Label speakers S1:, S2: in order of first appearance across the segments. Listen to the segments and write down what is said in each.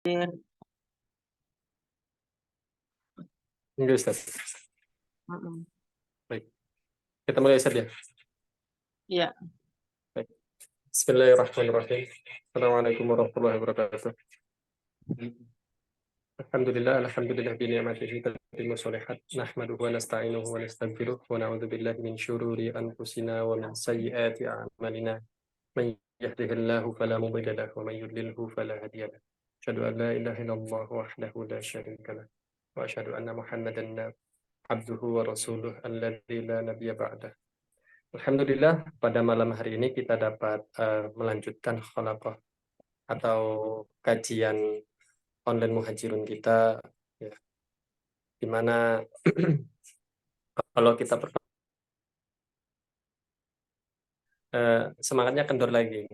S1: Enggak, Ustaz.
S2: Mm-mm.
S1: Baik. Kita mulai, Ustaz, ya?
S2: Iya.
S1: Baik. Bismillahirrahmanirrahim. Assalamualaikum warahmatullahi wabarakatuh. Alhamdulillah bi ni'matihi tatimmu sholihat. Nahmaduhu wa nasta'inuhu wa nastaghfiruh wa na'udzu billahi min syururi anfusina wa min sayyiati a'malina. Man yahdihillahu fala mudilla lahu wa man yudlilhu fala hadiya lahu. Asyhadu an la ilaha illallah wahdahu la syarika lahu wa asyhadu anna Muhammadan abduhu wa rasuluh alladzi la nabiyya ba'dah. Alhamdulillah, pada malam hari ini kita dapat melanjutkan khalaqah atau kajian online muhajirun kita, ya, di mana kalau kita semangatnya kendor lagi.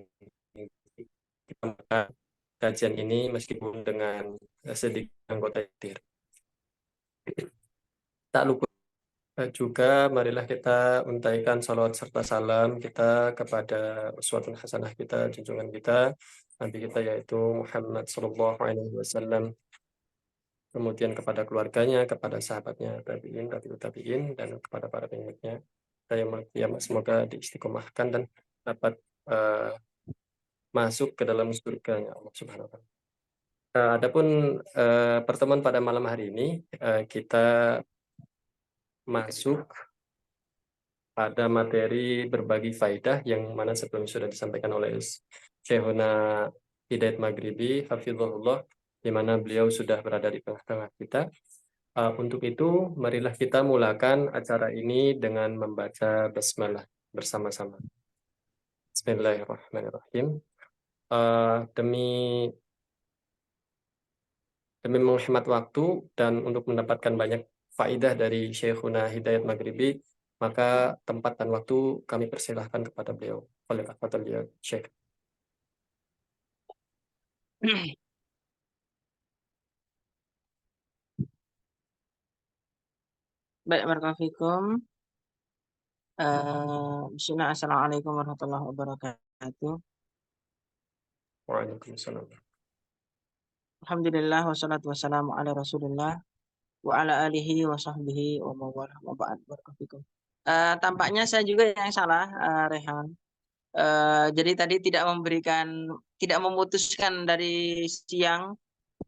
S1: Kita kajian ini meskipun dengan sedikit anggota hadir. Tak lupa juga marilah kita untaikan salawat serta salam kita kepada uswatun hasanah kita, junjungan kita, Nabi kita yaitu Muhammad sallallahu alaihi wasallam, kemudian kepada keluarganya, kepada sahabatnya, tabi'in, tabi'ut tabi'in, dan kepada para pengikutnya. Saya semoga diistiqomahkan dan dapat masuk ke dalam surga Allah Subhanahu wa Ta'ala. Adapun pertemuan pada malam hari ini kita masuk pada materi berbagi faidah yang mana sebelumnya sudah disampaikan oleh Syekhuna Hidayat Maghribi hafizahullah, di mana beliau sudah berada di tengah-tengah kita. Untuk itu marilah kita mulakan acara ini dengan membaca basmalah bersama-sama. Bismillahirrahmanirrahim. Demi menghemat waktu dan untuk mendapatkan banyak faidah dari Syekhuna Hidayat Maghribi, maka tempat dan waktu kami persilahkan kepada beliau. Oleh kata beliau, Syekh.
S2: Baik, barakallahu. Bismillah, assalamualaikum warahmatullahi wabarakatuh.
S1: Waalaikumsalam.
S2: Alhamdulillah wassalatu wassalamu ala Rasulillah wa ala alihi wa sahbihi wa mawalah wa ba'd. Barakallahu. Tampaknya saya juga yang salah, Rehan. Jadi tadi tidak memutuskan dari siang.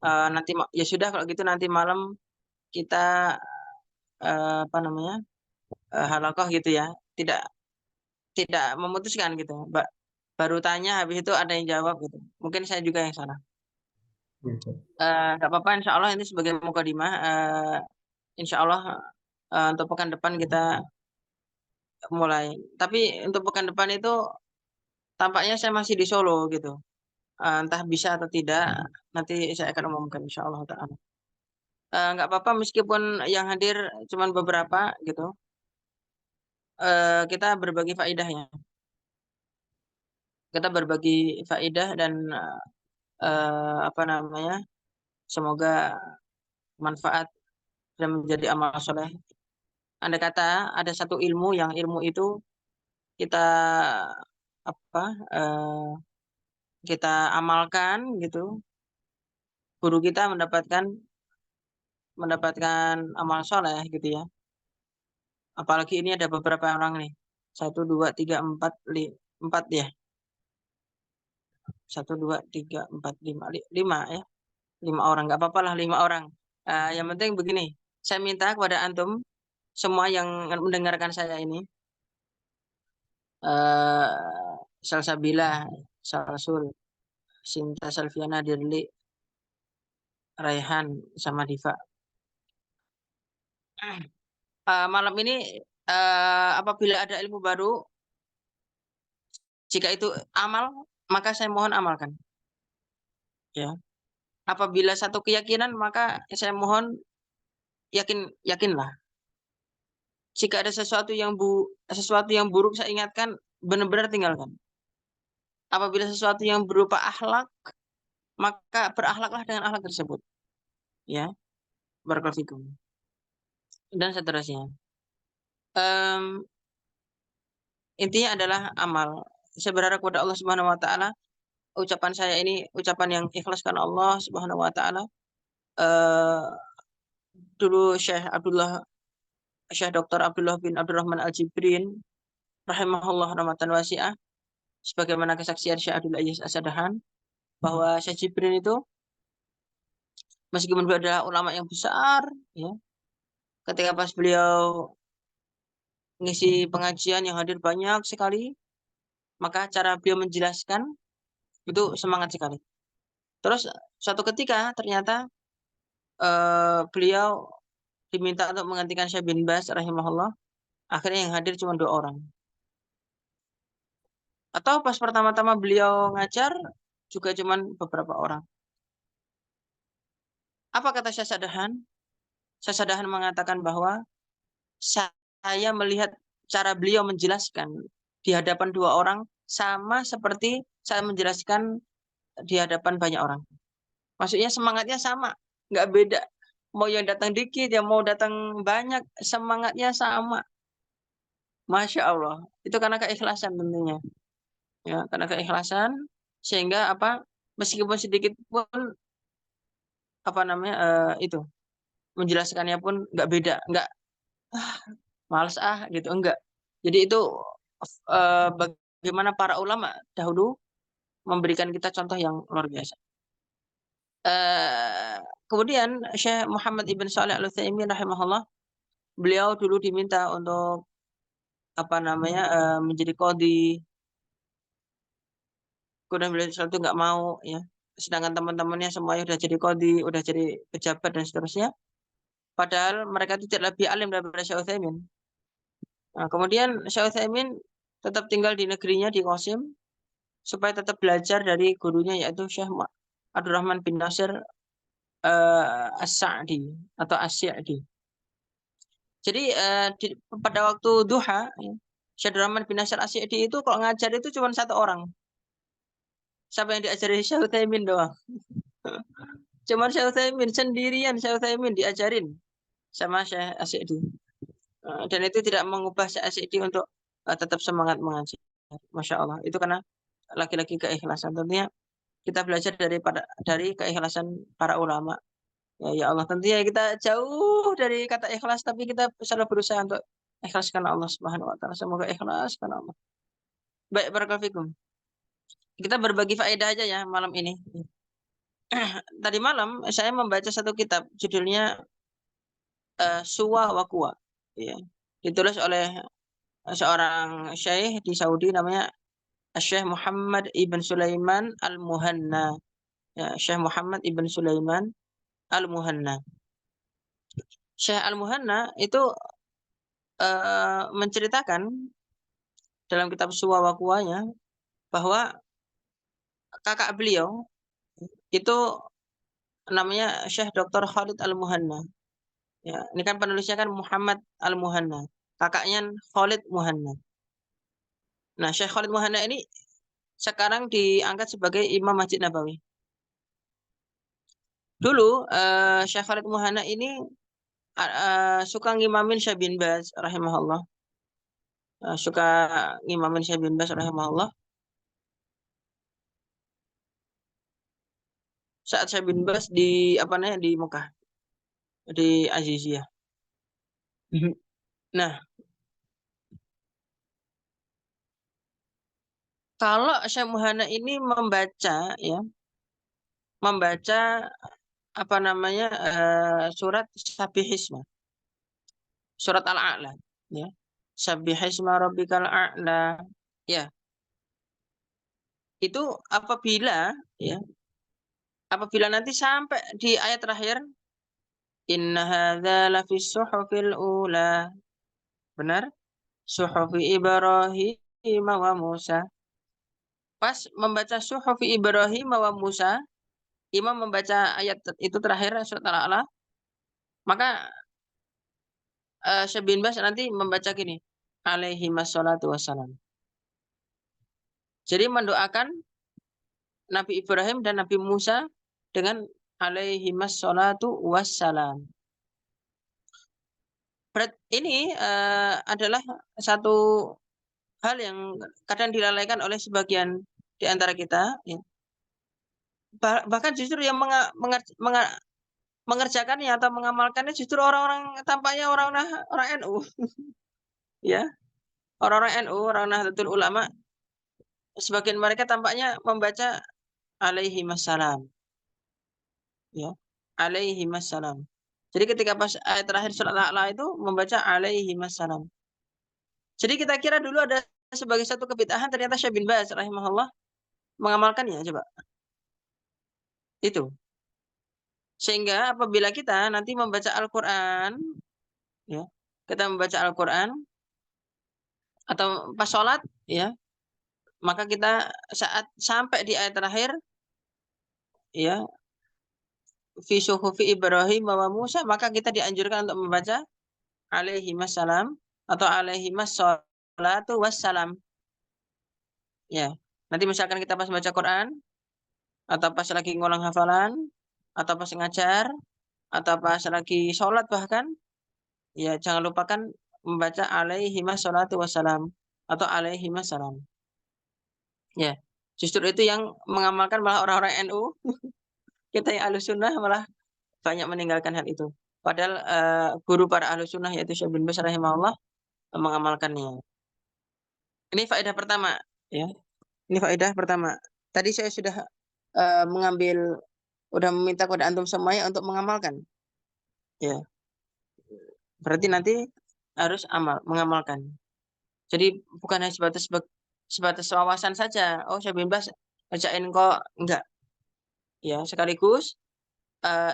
S2: Nanti ya sudah, kalau gitu nanti malam kita halaqah gitu ya. Tidak memutuskan gitu. Baru tanya, habis itu ada yang jawab gitu. Mungkin saya juga yang salah. Nggak apa-apa, insya Allah ini sebagai mukadimah. Insya Allah untuk pekan depan kita mulai. Tapi untuk pekan depan itu tampaknya saya masih di Solo gitu. Entah bisa atau tidak, nanti saya akan umumkan insya Allah ta'ala. Nggak apa-apa meskipun yang hadir cuma beberapa gitu. Kita berbagi faedahnya. Kita berbagi faedah dan semoga manfaat dan menjadi amal soleh. Andai kata ada satu ilmu yang ilmu itu kita kita amalkan gitu, guru kita mendapatkan amal soleh gitu ya. Apalagi ini ada beberapa orang nih, 1, 2, 3, 4, 4 ya. 1, 2, 3, 4, 5 ya. 5 orang, nggak apa-apa lah 5 orang. Yang penting begini, saya minta kepada antum semua yang mendengarkan saya ini, Salsabila, Salsul, Sinta, Salviana, Dirli, Raihan, sama Diva. Malam ini apabila ada ilmu baru, jika itu amal, maka saya mohon amalkan. Ya. Apabila satu keyakinan, maka saya mohon yakinlah. Jika ada sesuatu yang buruk, saya ingatkan, benar-benar tinggalkan. Apabila sesuatu yang berupa akhlak, maka berakhlaklah dengan akhlak tersebut. Ya, barakallahu fikum. Dan seterusnya. Intinya adalah amal. Saya berharap kepada Allah Subhanahu wa taala ucapan saya ini ucapan yang ikhlas karena Allah Subhanahu wa taala. Eh, Dulu Syekh Dr. Abdullah bin Abdurrahman Al-Jibrin rahimahullah rahmatan wasi'ah, sebagaimana kesaksian Syekh Abdul Aziz As-Sadahan, bahwa Syekh Jibrin itu meskipun beliau adalah ulama yang besar, ya, ketika pas beliau mengisi pengajian yang hadir banyak sekali, maka cara beliau menjelaskan itu semangat sekali. Terus suatu ketika ternyata beliau diminta untuk menggantikan Syekh bin Baz rahimahullah. Akhirnya yang hadir cuma 2 orang. Atau pas pertama-tama beliau ngajar juga cuma beberapa orang. Apa kata Syekh Sadahan? Syekh Sadahan mengatakan bahwa saya melihat cara beliau menjelaskan di hadapan 2 orang sama seperti saya menjelaskan di hadapan banyak orang. Maksudnya semangatnya sama, nggak beda. Mau yang datang dikit, yang mau datang banyak, semangatnya sama. Masya Allah. Itu karena keikhlasan tentunya. Ya, karena keikhlasan sehingga apa? Meskipun sedikit pun apa namanya itu menjelaskannya pun nggak beda, nggak males gitu, enggak. Jadi itu bagaimana para ulama dahulu memberikan kita contoh yang luar biasa. Kemudian Syekh Muhammad Ibn Shalih Al-Utsaimin rahimahullah, beliau dulu diminta untuk apa namanya menjadi qadhi. Kemudian beliau itu nggak mau, ya. Sedangkan teman-temannya semuanya udah jadi qadhi, udah jadi pejabat dan seterusnya. Padahal mereka itu tidak lebih alim daripada Syekh Utsaimin. Nah, kemudian Syekh Utsaimin tetap tinggal di negerinya di Qasim supaya tetap belajar dari gurunya yaitu Syekh Abdurrahman bin Nasir As-Sa'di atau As-Sa'di. Jadi pada waktu duha, ya, Syekh Abdurrahman bin Nasir As-Sa'di itu kalau ngajar itu cuma 1 orang. Siapa yang diajari? Syekh Utsaimin doang. Cuma Syekh Utsaimin sendirian, Syekh Utsaimin diajarin sama Syekh As-Sa'di. Dan itu tidak mengubah Syekh As-Sa'di untuk tetap semangat mengajar. Masya Allah. Itu karena lagi-lagi keikhlasan. Tentunya kita belajar dari keikhlasan para ulama. Ya Allah, tentunya kita jauh dari kata ikhlas, tapi kita selalu berusaha untuk ikhlas karena Allah Subhanahu wa taala. Semoga ikhlas karena Allah. Baik, barakallahu fikum. Kita berbagi faedah aja ya malam ini. Tadi malam saya membaca satu kitab judulnya Suwa wa Quwa. Ya. Ditulis oleh seorang syekh di Saudi namanya Syekh Muhammad Ibn Sulaiman Al-Muhanna. Ya, Syekh Muhammad Ibn Sulaiman Al-Muhanna. Syekh Al-Muhanna itu menceritakan dalam kitab Suwa wa Quwanya bahwa kakak beliau itu namanya Syekh Dr. Khalid Al-Muhanna. Ya, ini kan penulisnya kan Muhammad Al-Muhanna. Kakaknya Khalid Muhanna. Nah, Syekh Khalid Muhanna ini sekarang diangkat sebagai Imam Masjid Nabawi. Dulu Syekh Khalid Muhanna ini suka ngimamin Syekh bin Baz rahimahullah. Suka ngimamin Syekh bin Baz rahimahullah. Saat Syekh bin Baz di apa namanya di Mekah, di Aziziyah. Nah, kalau Syekh Muhanna ini membaca apa namanya surat Sabbihisma, surat Al-A'la, ya. Sabbihisma rabbikal a'la, ya. Itu apabila nanti sampai di ayat terakhir, inna hadza lafis suhufil ula. Benar? Suhufi Ibrahim wa Musa. Pas membaca Suhufi Ibrahim wa Musa, imam membaca ayat itu terakhir surat Al-A'la, maka Syekh bin Baz nanti membaca gini, alaihi wassalatu wassalam. Jadi mendoakan Nabi Ibrahim dan Nabi Musa dengan alaihi wassalatu wassalam. Ini adalah satu hal yang kadang dilalaikan oleh sebagian di antara kita, ya. bahkan justru yang mengerjakannya atau mengamalkannya justru orang-orang tampaknya orang NU ya. Orang-orang NU, orang Nahdlatul Ulama, sebagian mereka tampaknya membaca alaihi wassalam ya. Alaihi wassalam. Jadi ketika pas ayat terakhir surat Al-A'la itu membaca alaihi wassalam. Jadi kita kira dulu ada sebagai satu kebid'ahan, ternyata Syekh bin Baz rahimahullah mengamalkannya, coba. Itu. Sehingga apabila kita nanti membaca Al-Qur'an ya, kita membaca Al-Qur'an atau pas sholat ya, maka kita saat sampai di ayat terakhir ya, fi suhufi Ibrahim wa Musa, maka kita dianjurkan untuk membaca alaihi wassalam atau alaihi wassalatu wassalam. Ya. Nanti misalkan kita pas baca Quran atau pas lagi ngulang hafalan atau pas ngajar atau pas lagi sholat bahkan ya jangan lupakan membaca alaihi wassalatu wassalam atau alaihi wassalam. Ya. Justru itu yang mengamalkan malah orang-orang NU. Kita yang Ahlussunnah malah banyak meninggalkan hal itu. Padahal guru para Ahlussunnah yaitu Syekh bin Baz rahimahullah mengamalkannya. Ini faedah pertama ya. Ini faedah pertama. Tadi saya sudah udah meminta kepada antum semuanya untuk mengamalkan. Ya, berarti nanti harus mengamalkan. Jadi bukan hanya sebatas wawasan saja. Oh, saya bebas bacain kok, enggak. Ya, sekaligus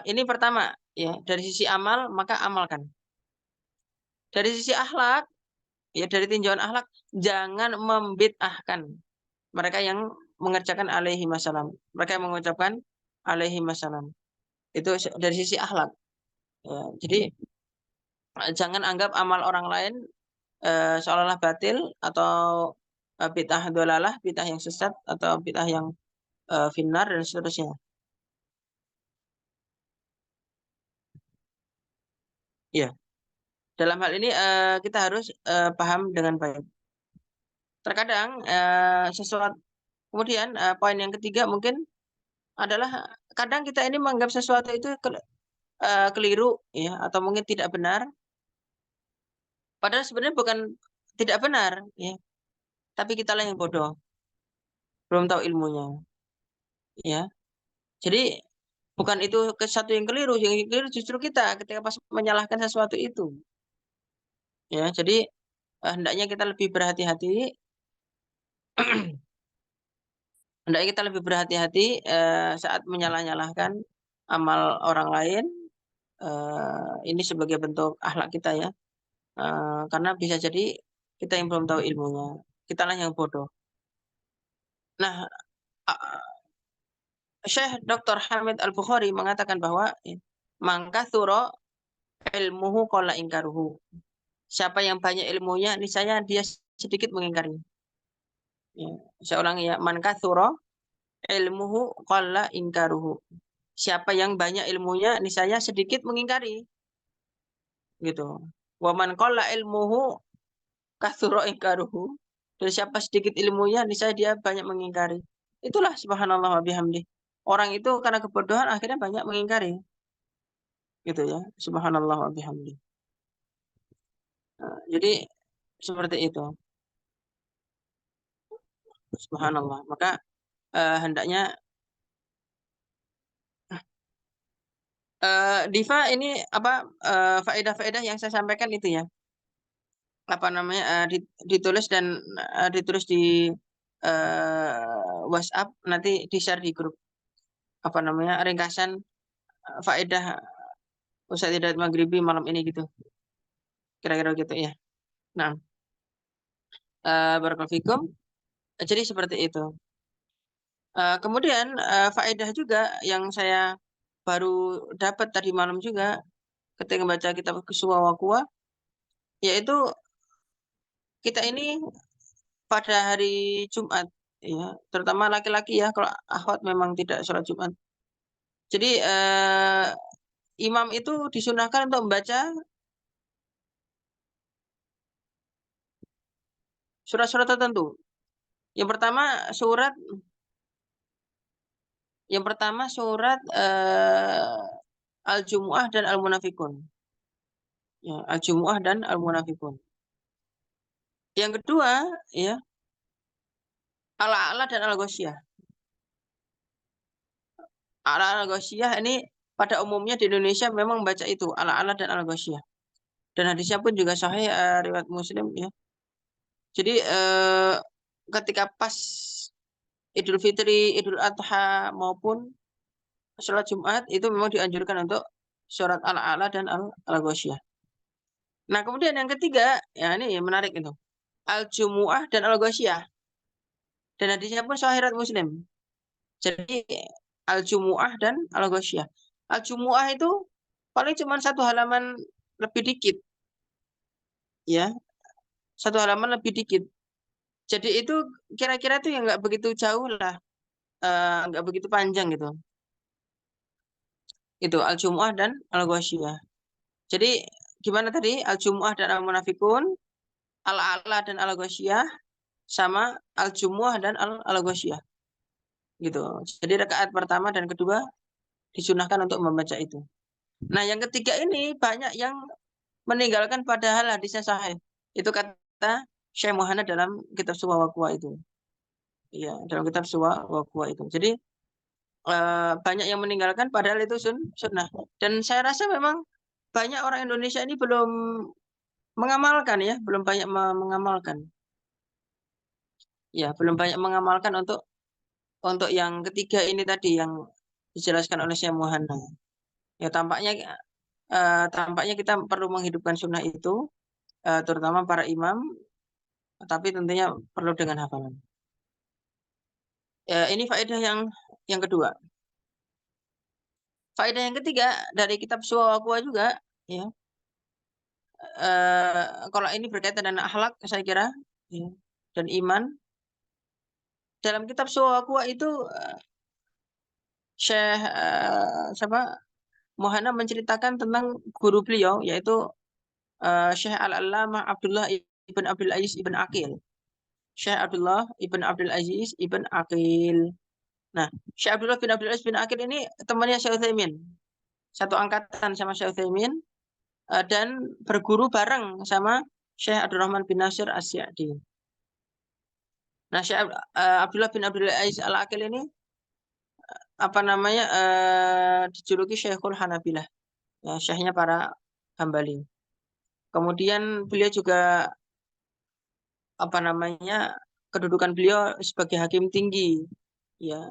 S2: ini pertama ya, dari sisi amal maka amalkan. Dari sisi akhlak, ya dari tinjauan akhlak jangan membid'ahkan mereka yang mengerjakan alaihi wasallam. Mereka yang mengucapkan alaihi wasallam. Itu dari sisi akhlak. Ya, jadi jangan anggap amal orang lain seolah-olah batil atau bid'ah dolalah, bid'ah yang sesat atau bid'ah yang finnar dan seterusnya. Ya, dalam hal ini kita harus paham dengan baik. Terkadang sesuatu kemudian poin yang ketiga mungkin adalah kadang kita ini menganggap sesuatu itu keliru ya atau mungkin tidak benar. Padahal sebenarnya bukan tidak benar, ya. Tapi kitalah yang bodoh, belum tahu ilmunya, ya. Jadi bukan itu ke satu yang keliru justru kita ketika pas menyalahkan sesuatu itu, ya. Jadi hendaknya kita lebih berhati-hati, hendaknya kita lebih berhati-hati saat menyalah-nyalahkan amal orang lain. Ini sebagai bentuk akhlak kita ya, karena bisa jadi kita yang belum tahu ilmunya, kitalah yang bodoh. Nah, Syekh Dr. Hamid Al-Bukhari mengatakan bahwa mangka thuro ilmuhu qalla ingkaruhu. Siapa yang banyak ilmunya, niscaya dia sedikit mengingkari. Ya, saya ulangi ya, mangka thuro ilmuhu qalla ingkaruhu. Siapa yang banyak ilmunya, niscaya sedikit mengingkari. Gitu. Wa man qalla ilmuhu kathuro ingkaruhu. Dan siapa sedikit ilmunya, niscaya dia banyak mengingkari. Itulah subhanallah wa bihamdi. Orang itu karena kebodohan akhirnya banyak mengingkari. Gitu ya. Subhanallah wa bihamdi. Jadi seperti itu. Subhanallah. Maka hendaknya Diva ini apa faedah-faedah yang saya sampaikan itu ya. Apa namanya ditulis dan ditulis di WhatsApp nanti di-share di grup. Apa namanya ringkasan faedah Ustaz Hidayat Maghribi malam ini gitu. Kira-kira gitu ya. Nah, barakallahu fikum. Jadi seperti itu. Kemudian faedah juga yang saya baru dapat tadi malam juga ketika membaca kitab Quswa wa Quwa, yaitu kita ini pada hari Jumat, ya, terutama laki-laki ya, kalau akhwat memang tidak sholat Jumat. Jadi imam itu disunahkan untuk membaca surat-surat tertentu. Yang pertama Yang pertama surat Al-Jumu'ah dan Al-Munafikun. Ya, Al-Jumu'ah dan Al-Munafikun. Yang kedua, ya, Al-A'la dan Al-Ghasyiyah. Al-A'la dan Al-Ghasyiyah ini pada umumnya di Indonesia memang baca itu, Al-A'la dan Al-Ghasyiyah. Dan hadisnya pun juga sahih, riwayat Muslim, ya. Jadi ketika pas Idul Fitri, Idul Adha maupun sholat Jumat itu memang dianjurkan untuk surat Al-A'la dan Al-Ghasyiyah. Nah, kemudian yang ketiga, ya ini menarik itu. Al-Jumu'ah dan Al-Ghasyiyah. Dan hadisnya pun sahih riwayat Muslim. Jadi Al-Jumu'ah dan Al-Ghasyiyah. Al-Jumu'ah itu paling cuma satu halaman lebih dikit, ya, satu halaman lebih dikit. Jadi itu kira-kira tuh yang nggak begitu jauh lah, nggak begitu panjang gitu. Itu Al-Jumu'ah dan Al-Ghasyiyah. Jadi gimana tadi? Al-Jumu'ah dan Al-Munafikun, Al-A'la dan Al-Ghasyiyah, sama Al-Jumu'ah dan Al-Ghasyiyah. Gitu. Jadi rakaat pertama dan kedua disunahkan untuk membaca itu. Nah, yang ketiga ini banyak yang meninggalkan padahal hadisnya sahih. Itu kata Syekh Muhammad dalam kitab Suwa wa Quwa itu. Iya, dalam kitab Suwa wa Quwa itu. Jadi banyak yang meninggalkan padahal itu sunnah. Dan saya rasa memang banyak orang Indonesia ini belum mengamalkan, ya, belum banyak mengamalkan. Ya, belum banyak mengamalkan untuk yang ketiga ini tadi yang dijelaskan oleh Syekh Muhammad. Ya, tampaknya kita perlu menghidupkan sunnah itu, terutama para imam, tapi tentunya perlu dengan hafalan. Ya, ini faedah yang kedua. Faedah yang ketiga dari kitab Suwa wa Quwa juga, ya. Kalau ini berkaitan dengan akhlak, saya kira, ya, dan iman. Dalam kitab Suwa wa Quwa itu Syekh siapa? Muhammad menceritakan tentang guru beliau, yaitu Syekh Al-Allamah Abdullah ibn Abdul Aziz ibn Aqil. Syekh Abdullah ibn Abdul Aziz ibn Aqil. Nah, Syekh Abdullah bin Abdul Aziz bin Aqil ini temannya Syekh Utsaimin. Satu angkatan sama Syekh Utsaimin, dan berguru bareng sama Syekh Abdurrahman bin Nasir As-Sa'di. Nah, Syekh Abdullah bin Abdul Aziz Al-Aqil ini apa namanya, dijuluki Syekhul Hanabilah, ya, syekhnya para Hambali. Kemudian beliau juga apa namanya, kedudukan beliau sebagai hakim tinggi, ya,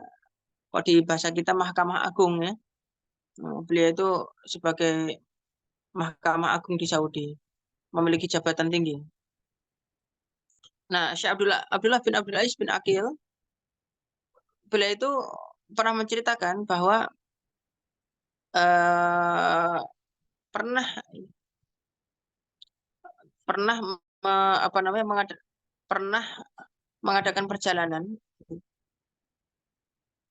S2: kalau di bahasa kita Mahkamah Agung, ya. Beliau itu sebagai Mahkamah Agung di Saudi, memiliki jabatan tinggi. Nah, Syekh Abdullah bin Abdul Aziz bin Aqil, beliau itu pernah menceritakan bahwa eh, pernah pernah apa namanya pernah mengadakan perjalanan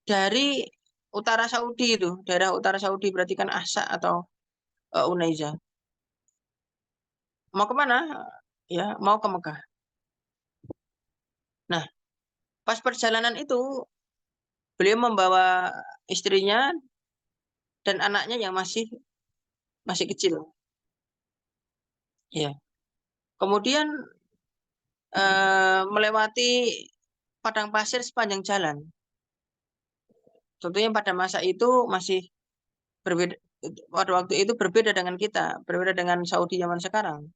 S2: dari utara Saudi, itu daerah utara Saudi, berarti kan Ahsa atau Unaiza. Mau kemana? Ya, mau ke Mekah. Nah, pas perjalanan itu beliau membawa istrinya dan anaknya yang masih kecil. Ya. Kemudian melewati padang pasir sepanjang jalan. Tentunya pada masa itu masih berbeda, pada waktu itu berbeda dengan kita, berbeda dengan Saudi zaman sekarang.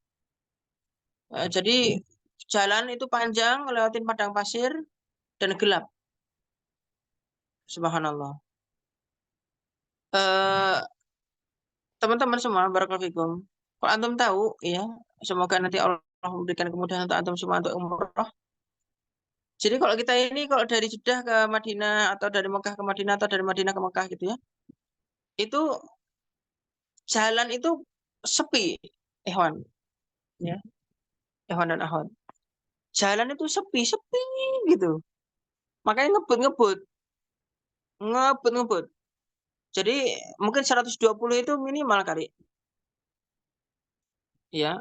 S2: Jadi jalan itu panjang, lewatin padang pasir dan gelap. Subhanallah. Eh, Teman-teman semua, barakallahu fikum. Kalau antum tahu, ya, semoga nanti Allah memberikan kemudahan untuk antum semua untuk umroh. Jadi kalau kita ini, kalau dari Jeddah ke Madinah, atau dari Mekah ke Madinah, atau dari Madinah ke Mekah gitu, ya, itu jalan itu sepi, Ikhwan, ya, Ikhwan dan Akhwat. Jalan itu sepi gitu. Makanya ngebut-ngebut, ngebut-ngebut. Jadi mungkin 120 itu minimal kali, ya,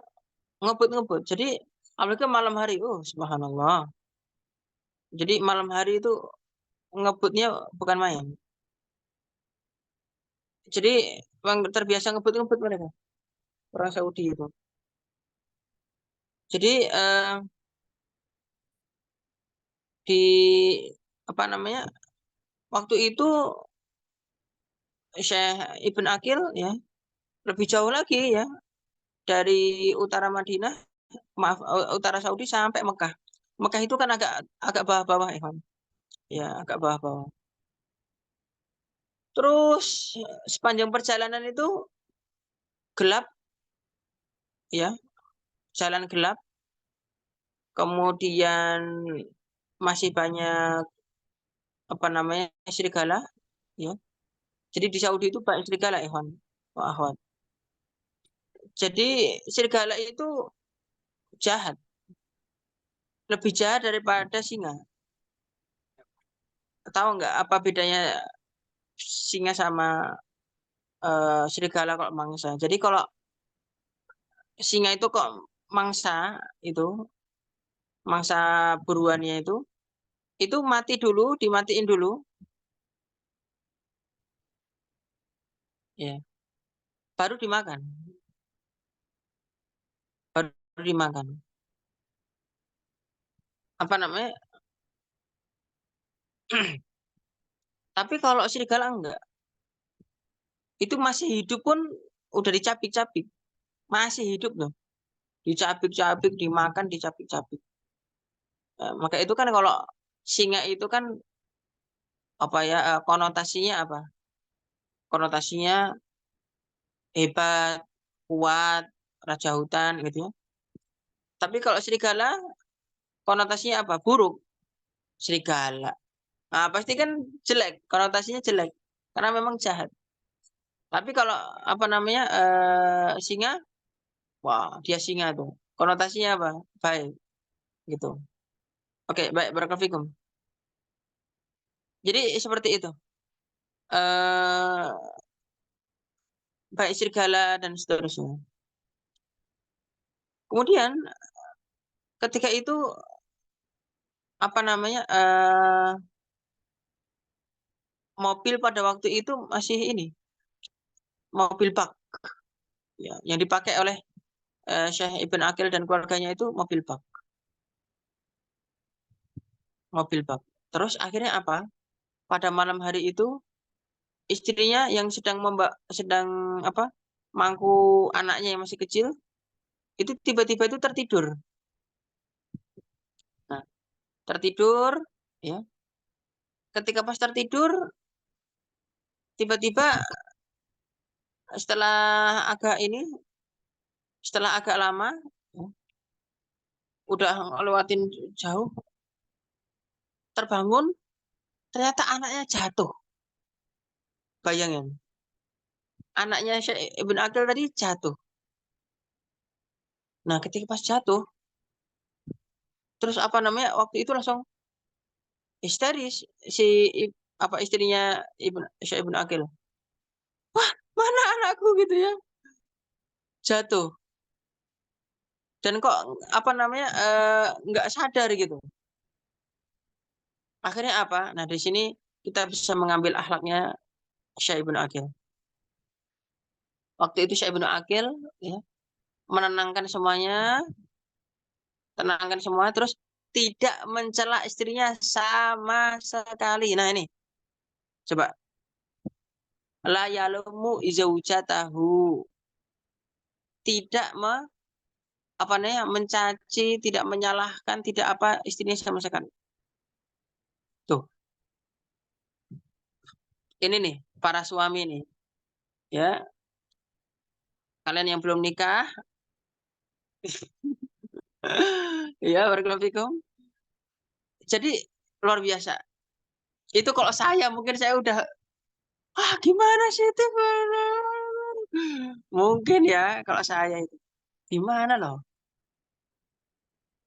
S2: ngebut-ngebut. Jadi apalagi malam hari, oh subhanallah. Jadi malam hari itu ngebutnya bukan main. Jadi yang terbiasa ngebut-ngebut mereka, orang Saudi itu. Jadi di apa namanya, waktu itu Syekh Ibn Akil ya lebih jauh lagi ya, dari utara Madinah, maaf, utara Saudi sampai Mekah. Mekah itu kan agak agak bawah-bawah ya, ya agak bawah-bawah. Terus sepanjang perjalanan itu gelap ya, jalan gelap, kemudian masih banyak apa namanya serigala ya. Jadi di Saudi itu banyak serigala, Ikhwan. Wah, Ahwat. Jadi serigala itu jahat, lebih jahat daripada singa. Tahu nggak apa bedanya singa sama serigala kalau mangsa? Jadi kalau singa itu kok mangsa itu, mangsa buruannya itu mati dulu, dimatiin dulu, ya, baru dimakan, baru dimakan. Apa namanya? Tapi kalau serigala enggak, itu masih hidup pun udah dicapik-capik, masih hidup loh, dicapik-capik, dimakan, dicapik-capik. Maka itu kan kalau singa itu kan apa ya, konotasinya apa? Konotasinya hebat, kuat, raja hutan gitu ya. Tapi kalau serigala konotasinya apa? Buruk. Serigala. Nah, pasti kan jelek, konotasinya jelek karena memang jahat. Tapi kalau apa namanya, singa, wah dia singa tuh. Konotasinya apa? Baik gitu. Oke, baik, barakallahu fikum. Jadi seperti itu. Eh baik serigala dan seterusnya. Kemudian ketika itu apa namanya, mobil pada waktu itu masih ini, mobil bak ya, yang dipakai oleh Syekh Ibn Akil dan keluarganya itu mobil bak, mobil bak. Terus akhirnya apa? Pada malam hari itu istrinya yang sedang apa? Mangku anaknya yang masih kecil itu tiba-tiba itu tertidur. Nah, tertidur ya. Ketika pas tertidur tiba-tiba setelah agak ini, setelah agak lama ya, udah ngelewatin jauh, terbangun ternyata anaknya jatuh. Bayangin, anaknya Syekh Ibn Akil tadi jatuh. Nah, ketika pas jatuh, terus apa namanya, waktu itu langsung histeris si apa istrinya Syekh Ibn Akil. Wah, mana anakku gitu ya, jatuh. Dan kok apa namanya, nggak sadar gitu. Akhirnya apa? Nah, di sini kita bisa mengambil akhlaknya Syekh Ibn Akil. Waktu itu Syekh Ibn Akil ya, menenangkan semuanya, tenangkan semua, terus tidak mencela istrinya sama sekali. Nah ini, coba. La yalumu izaujatahu. Tidak apa namanya, mencaci, tidak menyalahkan, tidak apa istrinya sama sekali. Tuh, ini nih, para suami nih. Ya, kalian yang belum nikah, ya barakallahu fikum. Jadi luar biasa. Itu kalau saya mungkin saya udah, gimana sih itu? Mungkin ya kalau saya itu. Gimana loh?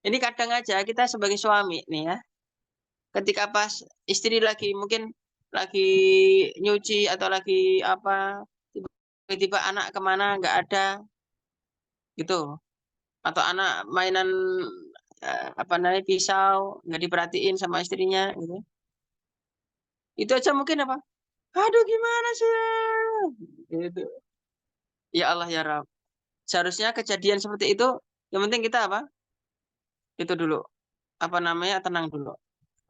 S2: Ini kadang aja kita sebagai suami nih ya, ketika pas istri lagi mungkin lagi nyuci atau lagi apa, tiba-tiba anak kemana nggak ada gitu, atau anak mainan apa namanya pisau nggak diperhatiin sama istrinya gitu. Itu aja mungkin apa? Aduh gimana sih? Gitu. Ya Allah ya Rabb. Seharusnya kejadian seperti itu, yang penting kita apa? Itu dulu. Apa namanya? Tenang dulu.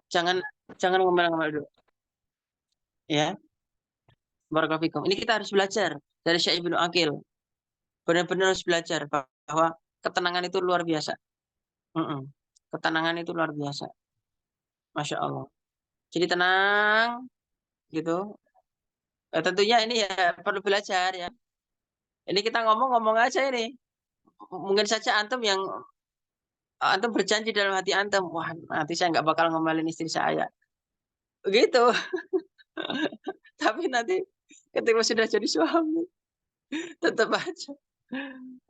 S2: Jangan jangan ngomel-ngomel dulu. Ya, barakallahu fikum. Ini kita harus belajar dari Syekh Ibnu Aqil. Benar-benar harus belajar bahwa ketenangan itu luar biasa. Mm-mm. Ketenangan itu luar biasa. Masya Allah. Jadi tenang, gitu. Tentunya ini ya perlu belajar ya. Ini kita ngomong-ngomong aja ini. Mungkin saja antum berjanji dalam hati antum, wah nanti saya nggak bakal ngomelin istri saya. Begitu. Tapi nanti ketika sudah jadi suami, tetap aja.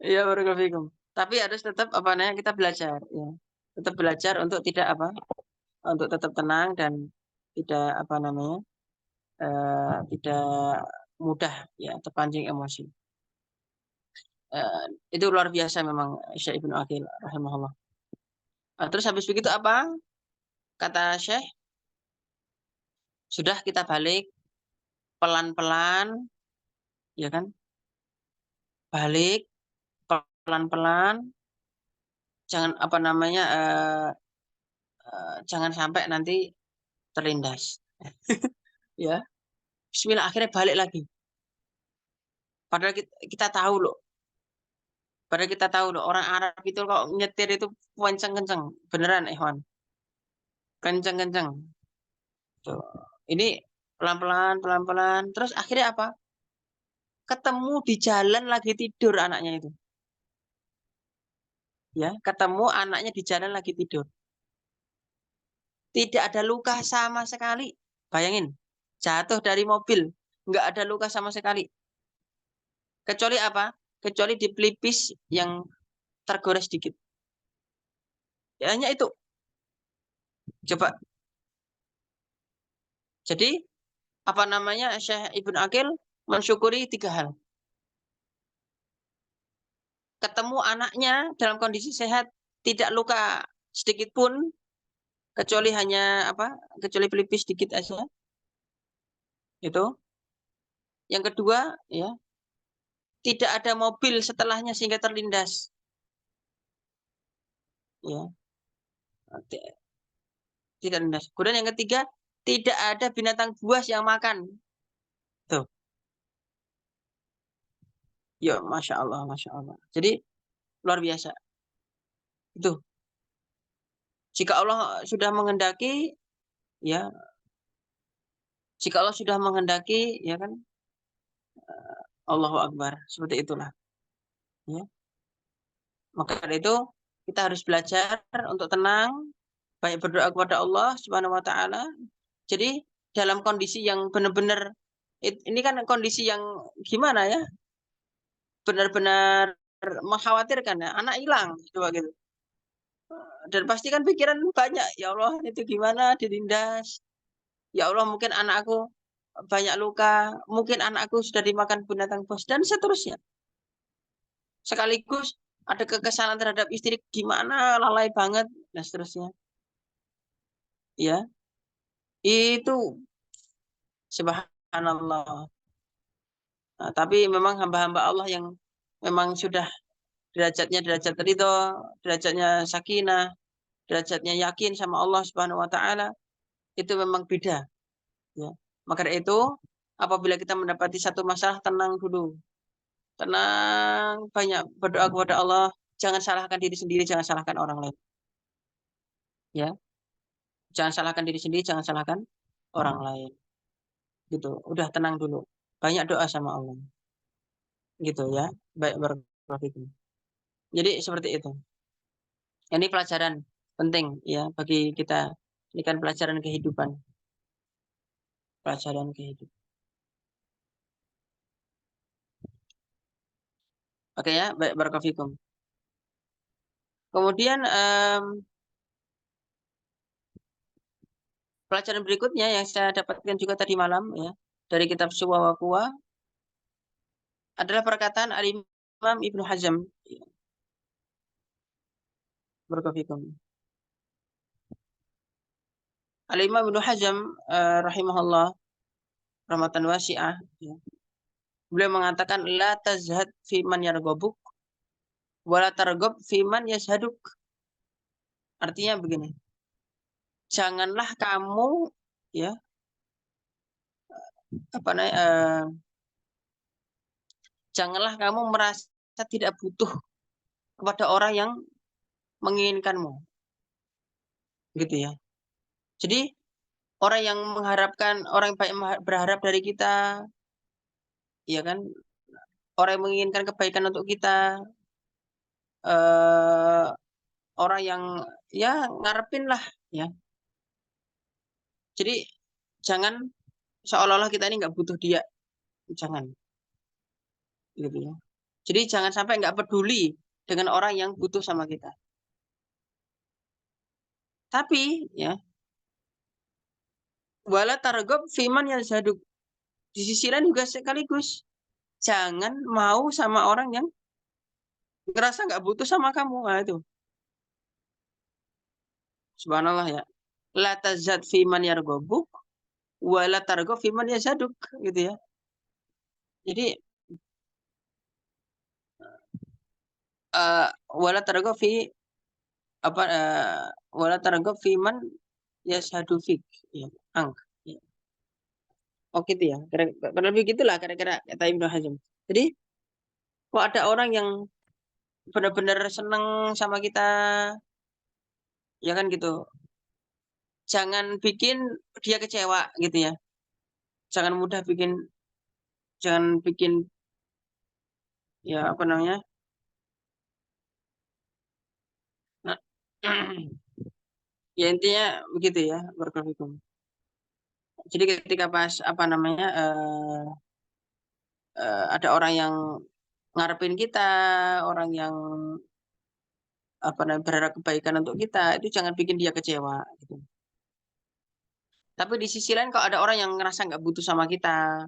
S2: Ya barakallahu fikum. Tapi harus tetap apa namanya kita belajar ya. Tetap belajar untuk tidak apa? Untuk tetap tenang dan tidak apa namanya? Tidak mudah ya terpancing emosi. Itu luar biasa memang Syekh Ibnu Aqil rahimahullah. Terus habis begitu apa? Kata Syekh, sudah kita balik pelan-pelan, ya kan? Balik pelan-pelan, jangan apa namanya, jangan sampai nanti terlindas. Ya, Bismillah akhirnya balik lagi. Padahal kita tahu loh, orang Arab itu kok nyetir itu kenceng-kenceng, beneran Ikhwan, kenceng-kenceng. Tuh. Ini pelan-pelan, pelan-pelan. Terus akhirnya apa? Ketemu di jalan lagi tidur anaknya itu. Ya, ketemu anaknya di jalan lagi tidur. Tidak ada luka sama sekali. Bayangin, jatuh dari mobil, nggak ada luka sama sekali. Kecuali apa? Kecuali di pelipis yang tergores sedikit. Ya, hanya itu. Coba. Jadi, apa namanya, Syekh Ibnu Aqil mensyukuri 3 hal. Ketemu anaknya dalam kondisi sehat, tidak luka sedikit pun, kecuali hanya apa? Kecuali pelipis sedikit aja. Itu. Yang kedua, ya, tidak ada mobil setelahnya sehingga terlindas. Ya, tidak lindas. Kemudian yang ketiga, tidak ada binatang buas yang makan. Tuh. Ya, masya Allah, masya Allah. Jadi luar biasa. Itu. Jika Allah sudah menghendaki, ya, jika Allah sudah menghendaki, ya kan, Allahu Akbar. Seperti itulah. Ya. Maka dari itu kita harus belajar untuk tenang, banyak berdoa kepada Allah Subhanahu Wa Taala. Jadi dalam kondisi yang benar-benar ini kan kondisi yang gimana ya? Benar-benar mengkhawatirkan ya, anak hilang coba gitu. Dan pasti kan pikiran banyak, ya Allah itu gimana ditindas. Ya Allah mungkin anakku banyak luka, mungkin anakku sudah dimakan binatang buas dan seterusnya. Sekaligus ada kekesalan terhadap istri gimana lalai banget dan seterusnya. Ya, itu subhanallah. Nah, tapi memang hamba-hamba Allah yang memang sudah derajatnya derajat ridho, derajatnya sakinah, derajatnya yakin sama Allah Subhanahu wa taala, itu memang beda, ya. Maka dari itu, apabila kita mendapati satu masalah, tenang dulu. Tenang, banyak berdoa kepada Allah, jangan salahkan diri sendiri, jangan salahkan orang lain. Ya, jangan salahkan diri sendiri, jangan salahkan orang lain. Gitu. Udah tenang dulu. Banyak doa sama Allah. Gitu ya. Baik barakallahu. Jadi seperti itu. Ini pelajaran penting ya bagi kita. Ini kan pelajaran kehidupan. Pelajaran kehidupan. Oke ya, baik barakallahu. Kemudian pelajaran berikutnya yang saya dapatkan juga tadi malam ya dari kitab Suwa wa Quwa adalah perkataan Al-Imam Ibnu Hazm. Barakallahu. Al-Imam Ibnu Hazm rahimahullah rahmatan wasi'ah ya. Beliau mengatakan la tazhad fi man yarghabuk wa la targhab fi man yashhaduk. Artinya begini, janganlah kamu ya apa namanya janganlah kamu merasa tidak butuh kepada orang yang menginginkanmu, gitu ya. Jadi orang yang mengharapkan, orang yang baik berharap dari kita, ya kan, orang yang menginginkan kebaikan untuk kita, eh, orang yang ya ngarepin lah, ya. Jadi jangan seolah-olah kita ini nggak butuh dia, jangan, gitu ya. Jadi jangan sampai nggak peduli dengan orang yang butuh sama kita. Tapi ya wala targob fiman yang zaduk. Di sisi lain juga sekaligus jangan mau sama orang yang ngerasa nggak butuh sama kamu. Nah, itu. Subhanallah ya. La tazad fiman yargobuk wa la targob fiman yazaduk, gitu ya. Jadi wala targob fi apa wala targob fiman yazadu fik, ya. Ang. Ya. Oh gitu ya. Kurang lebih gitulah kira-kira kata Ibnu Hazm. Jadi kok ada orang yang benar-benar seneng sama kita, ya kan gitu. Jangan bikin dia kecewa, gitu ya. Jangan mudah jangan bikin ya apa namanya? Nah, ya intinya begitu ya, barakallahu. Jadi ketika pas apa namanya ada orang yang ngarepin kita, orang yang apa namanya berharap kebaikan untuk kita, itu jangan bikin dia kecewa, gitu. Tapi di sisi lain kalau ada orang yang ngerasa nggak butuh sama kita,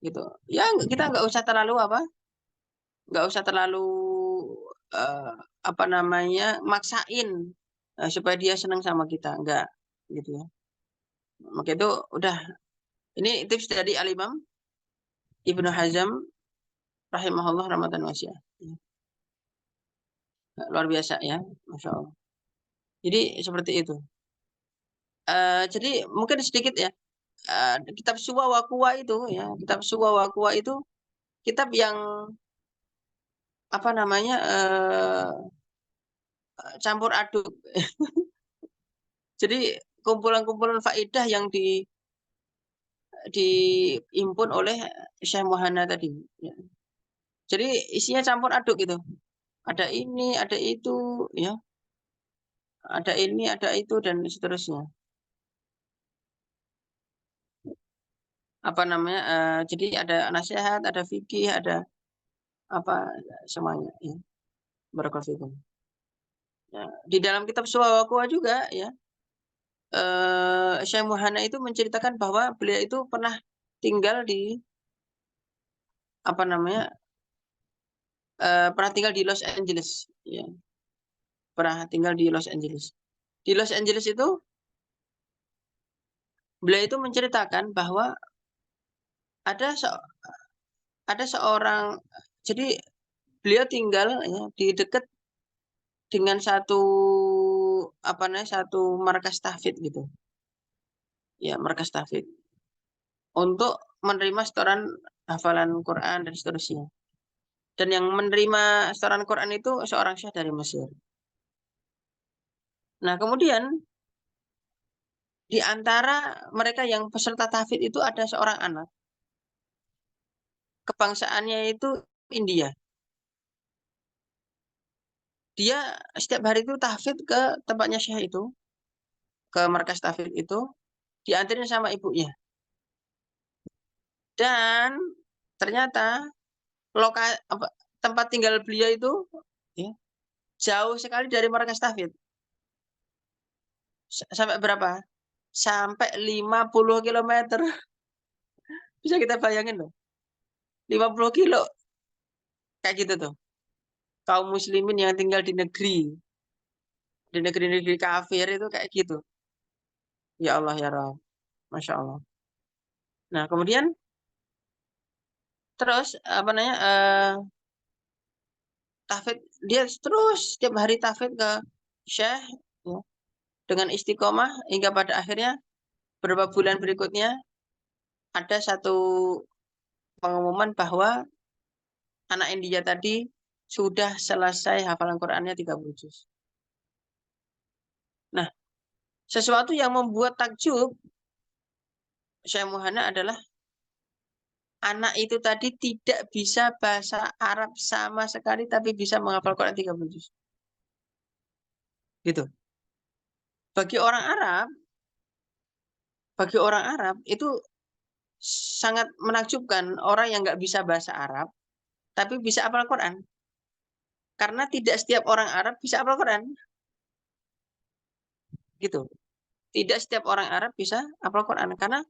S2: gitu, ya kita nggak usah terlalu eh, apa namanya maksain supaya dia senang sama kita, enggak, gitu ya. Maka itu udah, ini tips dari Al-Imam Ibnu Hazm rahimahullah rahmatan wasi'ah. Luar biasa ya, Masya Allah. Jadi seperti itu. Jadi mungkin sedikit ya, kitab Suwa wa Quwa itu ya, kitab Suwa wa Quwa itu kitab yang apa namanya campur aduk. Jadi kumpulan-kumpulan faidah yang diimpun oleh Syekh Muhana tadi. Ya. Jadi isinya campur aduk gitu. Ada ini, ada itu, ya, ada ini, ada itu dan seterusnya. Apa namanya? Jadi ada nasihat, ada fikih, ada apa semuanya. Ya. Barakallahu fikum. Ya. Di dalam kitab Suwawakwa juga ya, Syekh Muhana itu menceritakan bahwa beliau itu pernah tinggal di apa namanya? Pernah tinggal di Los Angeles, ya. Pernah tinggal di Los Angeles. Di Los Angeles itu beliau itu menceritakan bahwa ada se ada seorang, jadi beliau tinggal ya, di dekat dengan satu apa namanya satu markas tahfidz gitu, ya markas tahfidz untuk menerima setoran hafalan Quran dan seterusnya. Dan yang menerima setoran Quran itu seorang syekh dari Mesir. Nah kemudian di antara mereka yang peserta tahfidz itu ada seorang anak, kebangsaannya itu India. Dia setiap hari itu tahfidz ke tempatnya syekh itu, ke markas tahfidz itu, dianterin sama ibunya. Dan ternyata tempat tinggal beliau itu ya, jauh sekali dari markas tahfidz. Sampai berapa? Sampai 50 kilometer. Bisa kita bayangin loh. 50 kilo. Kayak gitu tuh. Kaum muslimin yang tinggal di negeri-negeri kafir itu kayak gitu. Ya Allah ya Rabb. Masya Allah. Nah kemudian Terus apa namanya? Tahfidz dia terus setiap hari tahfidz ke Syekh, ya, dengan istiqomah hingga pada akhirnya beberapa bulan berikutnya ada satu pengumuman bahwa anak India tadi sudah selesai hafalan Qur'annya 30 juz. Nah, sesuatu yang membuat takjub Syekh Muhana adalah anak itu tadi tidak bisa bahasa Arab sama sekali tapi bisa menghafal Quran 30 juz. Gitu. Bagi orang Arab, bagi orang Arab itu sangat menakjubkan orang yang nggak bisa bahasa Arab tapi bisa hafal Quran. Karena tidak setiap orang Arab bisa hafal Quran. Gitu. Tidak setiap orang Arab bisa hafal Quran karena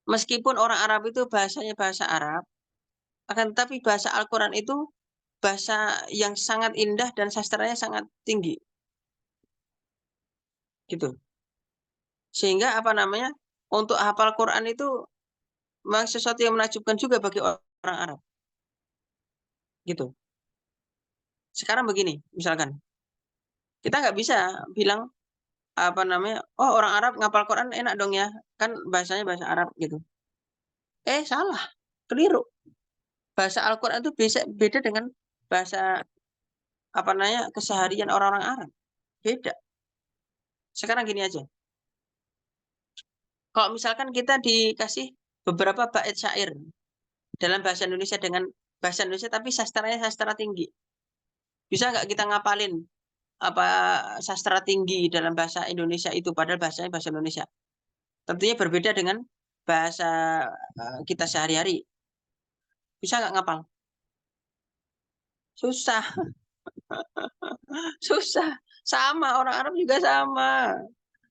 S2: meskipun orang Arab itu bahasanya bahasa Arab, akan tetapi bahasa Al-Quran itu bahasa yang sangat indah dan sastranya sangat tinggi. Gitu. Sehingga apa namanya? Untuk hafal Quran itu memang sesuatu yang menakjubkan juga bagi orang Arab. Gitu. Sekarang begini, misalkan kita nggak bisa bilang apa namanya? Oh, orang Arab ngapal Quran enak dong ya. Kan bahasanya bahasa Arab gitu. Salah. Keliru. Bahasa Al-Quran itu beda dengan bahasa apa namanya? Keseharian orang-orang Arab. Beda. Sekarang gini aja. Kalau misalkan kita dikasih beberapa bait syair dalam bahasa Indonesia dengan bahasa Indonesia tapi sastranya sastra tinggi. Bisa nggak kita ngapalin apa sastra tinggi dalam bahasa Indonesia itu padahal bahasanya bahasa Indonesia. Tentunya berbeda dengan bahasa kita sehari-hari. Bisa nggak ngapal? Susah, susah. Sama orang Arab juga sama.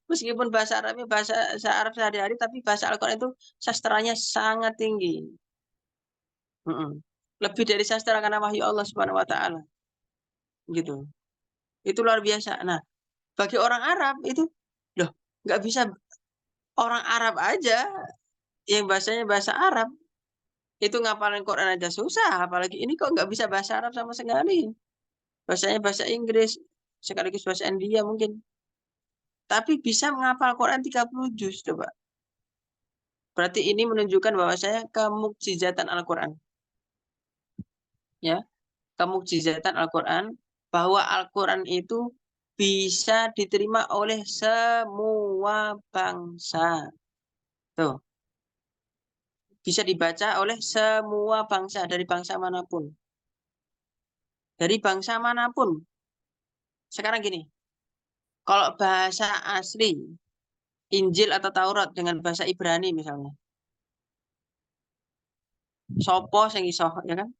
S2: Meskipun bahasa Arabnya bahasa Arab sehari-hari, tapi bahasa Al-Quran itu sastranya sangat tinggi. Lebih dari sastra karena wahyu Allah Subhanahu Wa Taala. Gitu. Itu luar biasa. Nah, bagi orang Arab itu, loh, nggak bisa orang Arab aja yang bahasanya bahasa Arab itu ngapalin Quran aja susah, apalagi ini kok nggak bisa bahasa Arab sama sekali. Bahasanya bahasa Inggris, sekaligus bahasa India mungkin. Tapi bisa menghafal Quran 30 juz, coba. Berarti ini menunjukkan bahwa saya kemukjizatan Al-Quran. Ya, kemukjizatan Al-Quran, bahwa Al-Quran itu bisa diterima oleh semua bangsa. Tuh, bisa dibaca oleh semua bangsa, dari bangsa manapun. Dari bangsa manapun. Sekarang gini, kalau bahasa asli, Injil atau Taurat dengan bahasa Ibrani misalnya. Sopo sing iso, ya kan?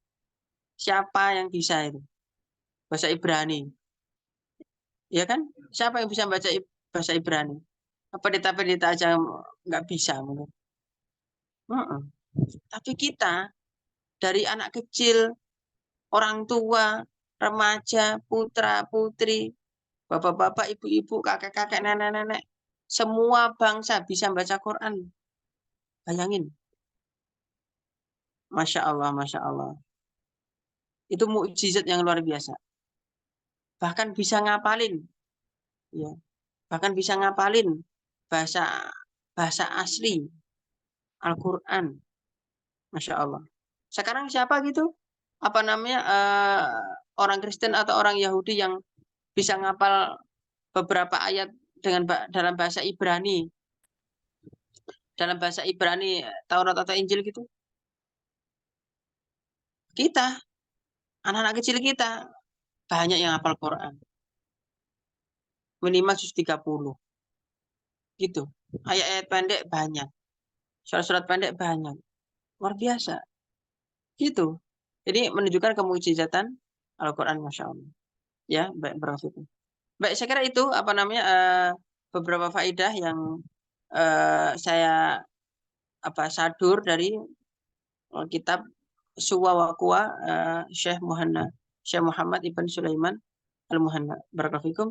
S2: Siapa yang bisa itu? Bahasa Ibrani. Ya kan? Siapa yang bisa baca bahasa Ibrani? Apa pendeta-pendeta aja nggak bisa mungkin. Tapi kita dari anak kecil, orang tua, remaja, putra, putri, bapak-bapak, ibu-ibu, kakek-kakek, nenek-nenek, semua bangsa bisa baca Quran. Bayangin. Masya Allah, Masya Allah. Itu mukjizat yang luar biasa. Bahkan bisa ngapalin. Ya. Bahkan bisa ngapalin bahasa bahasa asli Al-Quran. Masya Allah. Sekarang siapa gitu? Apa namanya? Orang Kristen atau orang Yahudi yang bisa ngapal beberapa ayat dengan dalam bahasa Ibrani. Dalam bahasa Ibrani, Taurat atau Injil gitu. Kita, anak-anak kecil kita, banyak yang hafal Quran. Minimal 30. Gitu. Ayat-ayat pendek banyak. Surat-surat pendek banyak. Luar biasa. Gitu. Jadi menunjukkan kemujizatan Al-Quran, Masya Allah. Ya, baik, barakallahu. Baik, saya kira itu apa namanya beberapa faedah yang saya sadur dari kitab Suwa wa Quwa Syekh Muhammad Ibn Sulaiman Al-Muhanna. Barakallahu fikum.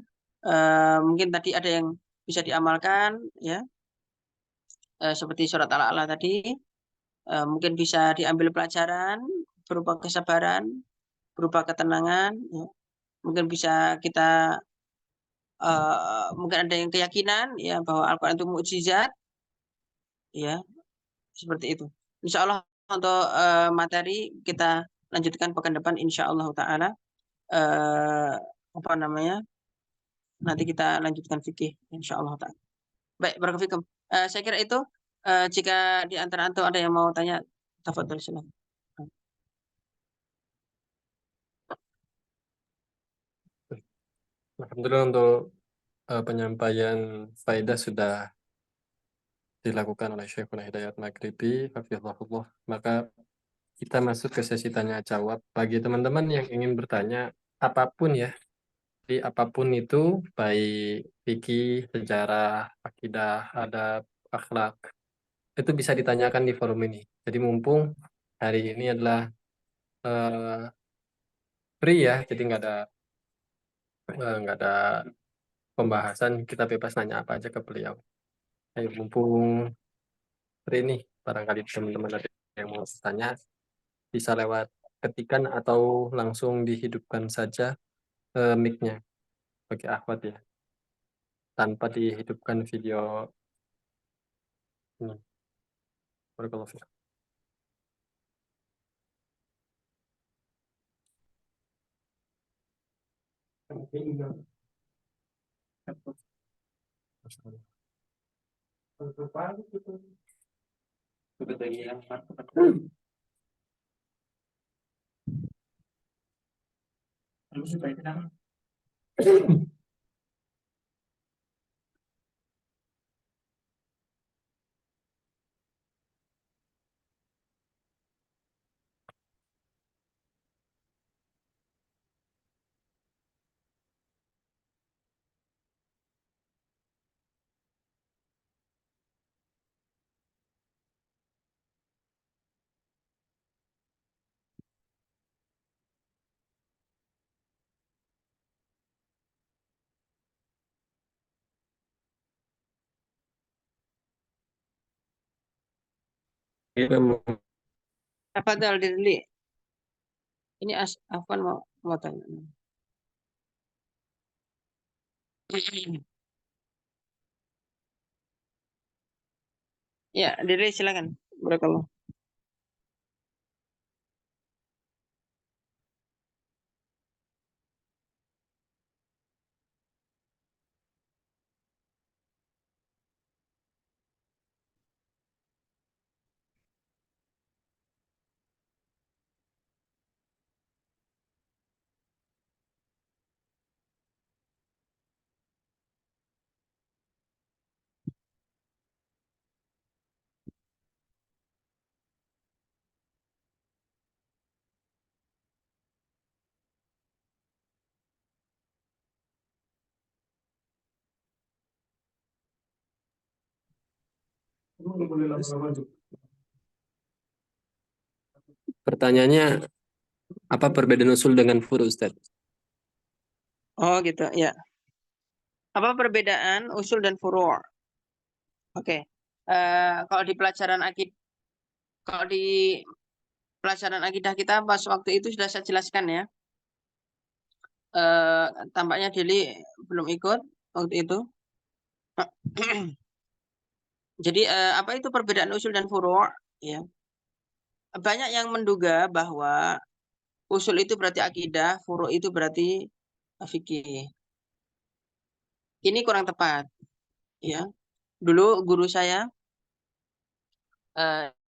S2: Mungkin tadi ada yang bisa diamalkan ya, seperti surat Al-A'la tadi. mungkin bisa diambil pelajaran berupa kesabaran, berupa ketenangan, ya. Mungkin bisa kita mungkin ada yang keyakinan ya bahwa Al-Quran itu mukjizat, ya seperti itu. Insya Allah untuk materi kita lanjutkan pekan depan insya Allah taala. Apa namanya? Nanti kita lanjutkan fikih insya Allah taala. Baik, barakallahu fikum. Saya kira itu. Jika di antara antum ada yang mau tanya, tafadhol silakan.
S1: Alhamdulillah untuk penyampaian faedah sudah dilakukan oleh Syekhul Hidayat Maghribi, hafizahullah. Maka kita masuk ke sesi tanya jawab. Bagi teman-teman yang ingin bertanya apapun ya, di apapun itu, baik fikih, sejarah, akidah, adab, akhlak, itu bisa ditanyakan di forum ini. Jadi mumpung hari ini adalah eh, free ya, jadi nggak ada pembahasan, kita bebas nanya apa aja ke beliau. Ayo, mumpung free nih, barangkali teman-teman ada yang mau tanya, bisa lewat ketikan atau langsung dihidupkan saja mic-nya bagi akhwat ya, tanpa dihidupkan video ini. Barakallahu fiik. Kita mau
S2: Tafadhol diri. Ini Afwan mau tanya. Ya, diri silakan. Barakallah.
S1: pertanyaannya, apa perbedaan usul dengan furu, Ustaz?
S2: Oh gitu, ya. Apa perbedaan usul dan furu'? Oke. Kalau di pelajaran kalau di pelajaran akidah kita pas waktu itu sudah saya jelaskan ya. Tampaknya Deli belum ikut waktu itu. Jadi apa itu perbedaan usul dan furu'? Ya. Banyak yang menduga bahwa usul itu berarti akidah, furu' itu berarti fikih. Ini kurang tepat, ya. Dulu guru saya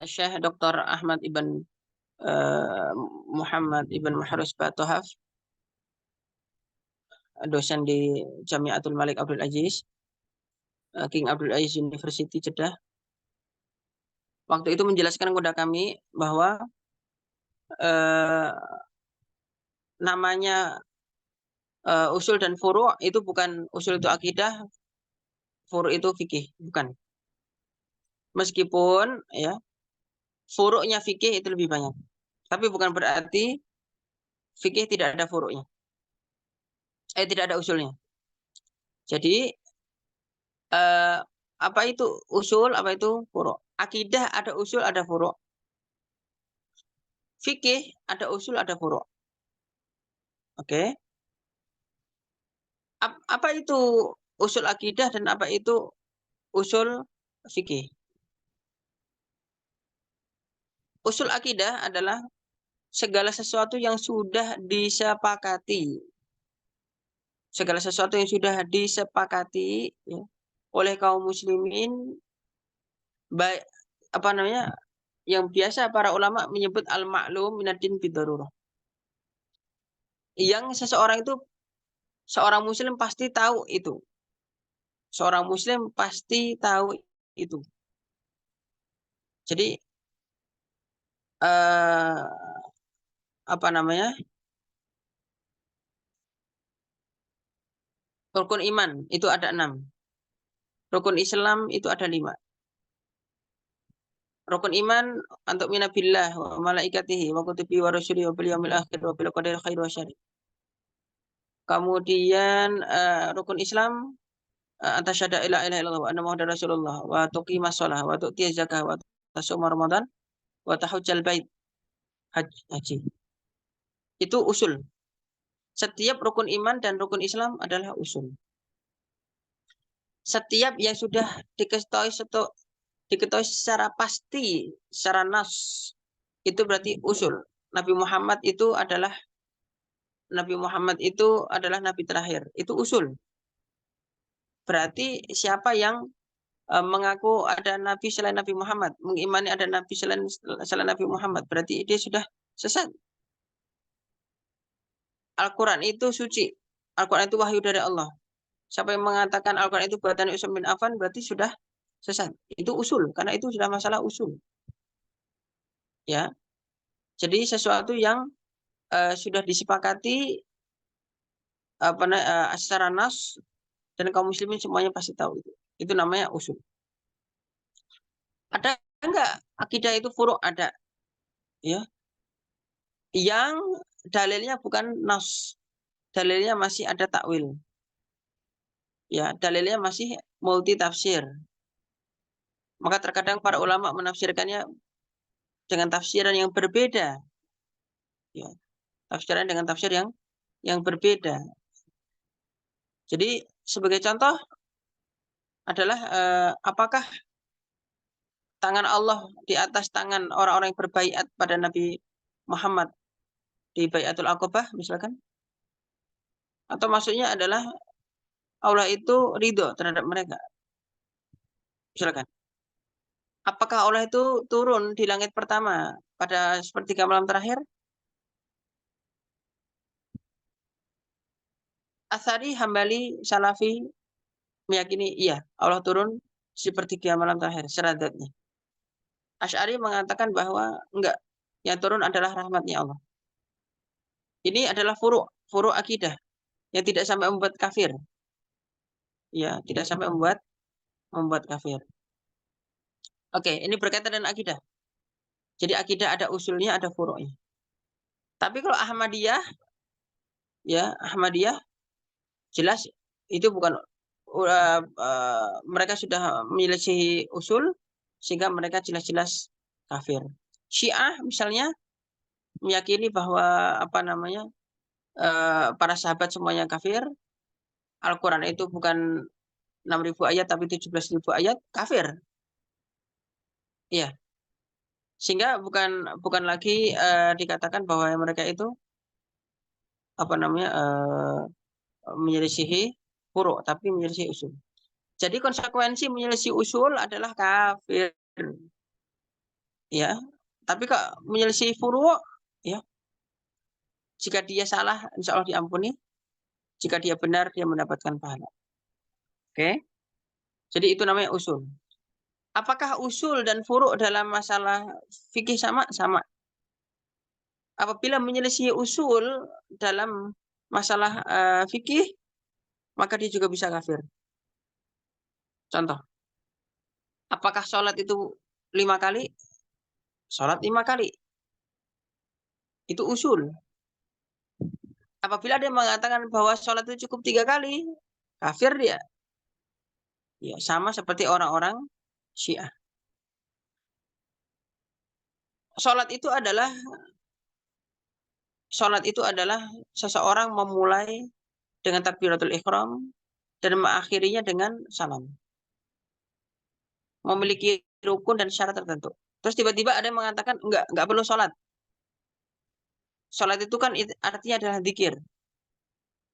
S2: Syekh Dr. Ahmad Ibn Muhammad Ibn Mahruz Batohaf, dosen di Jamiatul Malik Abdul Aziz, King Abdul Aziz University Jeddah. Waktu itu menjelaskan kepada kami bahwa namanya usul dan furu' itu bukan usul itu akidah, furu' itu fikih, bukan. Meskipun ya furu'nya fikih itu lebih banyak. Tapi bukan berarti fikih tidak ada furu'nya. Tidak ada usulnya. Jadi apa itu usul, apa itu furu'? Akidah ada usul, ada furu'. fikih ada usul, ada furu'. Oke. Apa itu usul akidah dan apa itu usul fikih? Usul akidah adalah segala sesuatu yang sudah disepakati. Segala sesuatu yang sudah disepakati ya, oleh kaum muslimin, baik apa namanya, yang biasa para ulama menyebut al-ma'lum minad-din bidarurah. Yang seorang muslim pasti tahu itu. Seorang muslim pasti tahu itu. Jadi apa namanya? Rukun iman itu ada 6. Rukun Islam itu ada 5. Rukun iman untuk mina billah wa malaikatihi wa kutubihi wa rusulihi wa bil yaumil akhir wa bil qadari khair wa syarr. Kemudian rukun Islam antasyhadu la ilaha illallah wa anna muhammadar rasulullah wa tuqimas shalah wa tu'tiyaz zakah wa tasum ramadan wa tahujjal bait, haji. Itu usul. Setiap rukun iman dan rukun Islam adalah usul. Setiap yang sudah diketahui secara pasti, secara nas, itu berarti usul. Nabi Muhammad itu adalah nabi terakhir. Itu usul. Berarti siapa yang mengaku ada nabi selain Nabi Muhammad, mengimani ada nabi selain Nabi Muhammad, berarti dia sudah sesat. Al-Quran itu suci. Al-Quran itu wahyu dari Allah. Siapa yang mengatakan Al-Quran itu buatan Utsman bin Affan berarti sudah sesat. Itu usul, karena itu sudah masalah usul. Ya. Jadi sesuatu yang sudah disepakati secara nas dan kaum muslimin semuanya pasti tahu itu. Itu namanya usul. Ada enggak akidah itu furu'? Ada. Ya. Yang dalilnya bukan nas. Dalilnya masih ada takwil. Ya, dalilnya masih multi tafsir. Maka terkadang para ulama menafsirkannya dengan tafsiran yang berbeda. Ya, tafsiran dengan tafsir yang berbeda. Jadi sebagai contoh adalah apakah tangan Allah di atas tangan orang-orang yang berbaiat pada Nabi Muhammad di Baiatul Aqabah misalkan? Atau maksudnya adalah Allah itu ridho terhadap mereka. Misalkan. Apakah Allah itu turun di langit pertama pada sepertiga malam terakhir? Atsari, Hambali, Salafi meyakini iya, Allah turun sepertiga malam terakhir, seradatnya. Asy'ari mengatakan bahwa enggak, yang turun adalah rahmatnya Allah. Ini adalah furu' akidah yang tidak sampai membuat kafir. Ya, tidak sampai membuat kafir. Oke, ini berkaitan dengan akidah. Jadi akidah ada usulnya, ada furu'nya. Tapi kalau Ahmadiyah, ya Ahmadiyah jelas itu bukan mereka sudah menyelesaikan usul sehingga mereka jelas-jelas kafir. Syiah misalnya meyakini bahwa para sahabat semuanya kafir. Al-Quran itu bukan 6.000 ayat tapi 17.000 ayat, kafir. Iya. Sehingga bukan lagi dikatakan bahwa mereka itu menyelisihi furu', tapi menyelisihi usul. Jadi konsekuensi menyelisihi usul adalah kafir. Ya. Tapi kok menyelisihi furu', ya. Jika dia salah, insya Allah diampuni. Jika dia benar, dia mendapatkan pahala. Oke. Jadi itu namanya usul. Apakah usul dan furu' dalam masalah fikih sama? Sama. Apabila menyelisihi usul dalam masalah fikih, maka dia juga bisa kafir. Contoh. Apakah sholat itu 5 kali? Sholat 5 kali. Itu usul. Apabila dia mengatakan bahwa sholat itu cukup 3 kali, kafir dia. Ya, sama seperti orang-orang Syiah. Sholat itu adalah sholat itu adalah seseorang memulai dengan takbiratul ihram dan mengakhirinya dengan salam. Memiliki rukun dan syarat tertentu. Terus tiba-tiba ada yang mengatakan enggak perlu sholat. Sholat itu kan artinya adalah zikir.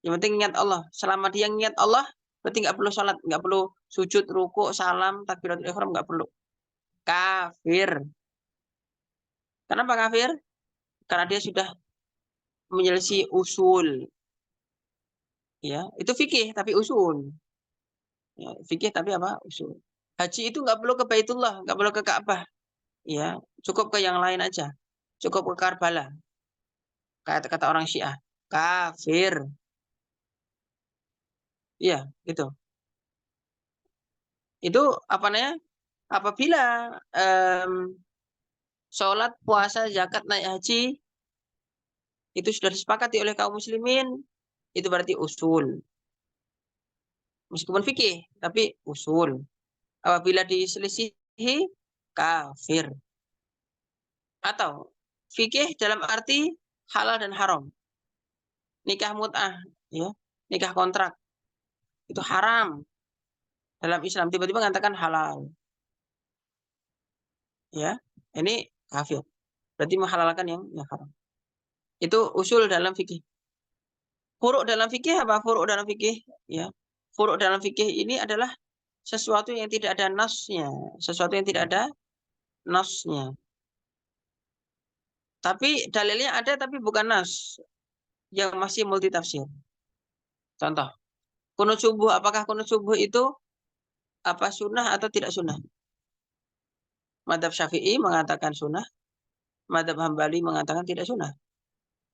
S2: Yang penting ingat Allah. Selama dia ingat Allah, berarti nggak perlu sholat, nggak perlu sujud, ruku, salam, takbiratul ihram, nggak perlu. Kafir. Kenapa kafir? Karena dia sudah menyelisih usul. Ya, itu fikih tapi usul. Ya, fikih tapi apa? Usul. Haji itu nggak perlu ke Baitullah, nggak perlu ke Ka'bah. Ya, cukup ke yang lain aja. Cukup ke Karbala. Kata orang Syiah. Kafir. Iya, gitu. Itu apa namanya? Apabila sholat, puasa, zakat, naik haji itu sudah disepakati oleh kaum muslimin, itu berarti usul. Meskipun fikih, tapi usul. Apabila diselisihi, kafir. Atau fikih dalam arti halal dan haram. Nikah mut'ah, ya, nikah kontrak itu haram dalam Islam. Tiba-tiba mengatakan halal, ya, ini kafir. Berarti menghalalkan yang haram. Itu usul dalam fikih. Furuk dalam fikih apa? Furuk dalam fikih, ya. Furuk dalam fikih ini adalah sesuatu yang tidak ada nasnya, sesuatu yang tidak ada nasnya. Tapi dalilnya ada tapi bukan nas, yang masih multitafsir. Contoh, kunut subuh, apakah kunut subuh itu apa sunnah atau tidak sunnah? Madzhab Syafi'i mengatakan sunnah, madzhab Hambali mengatakan tidak sunnah.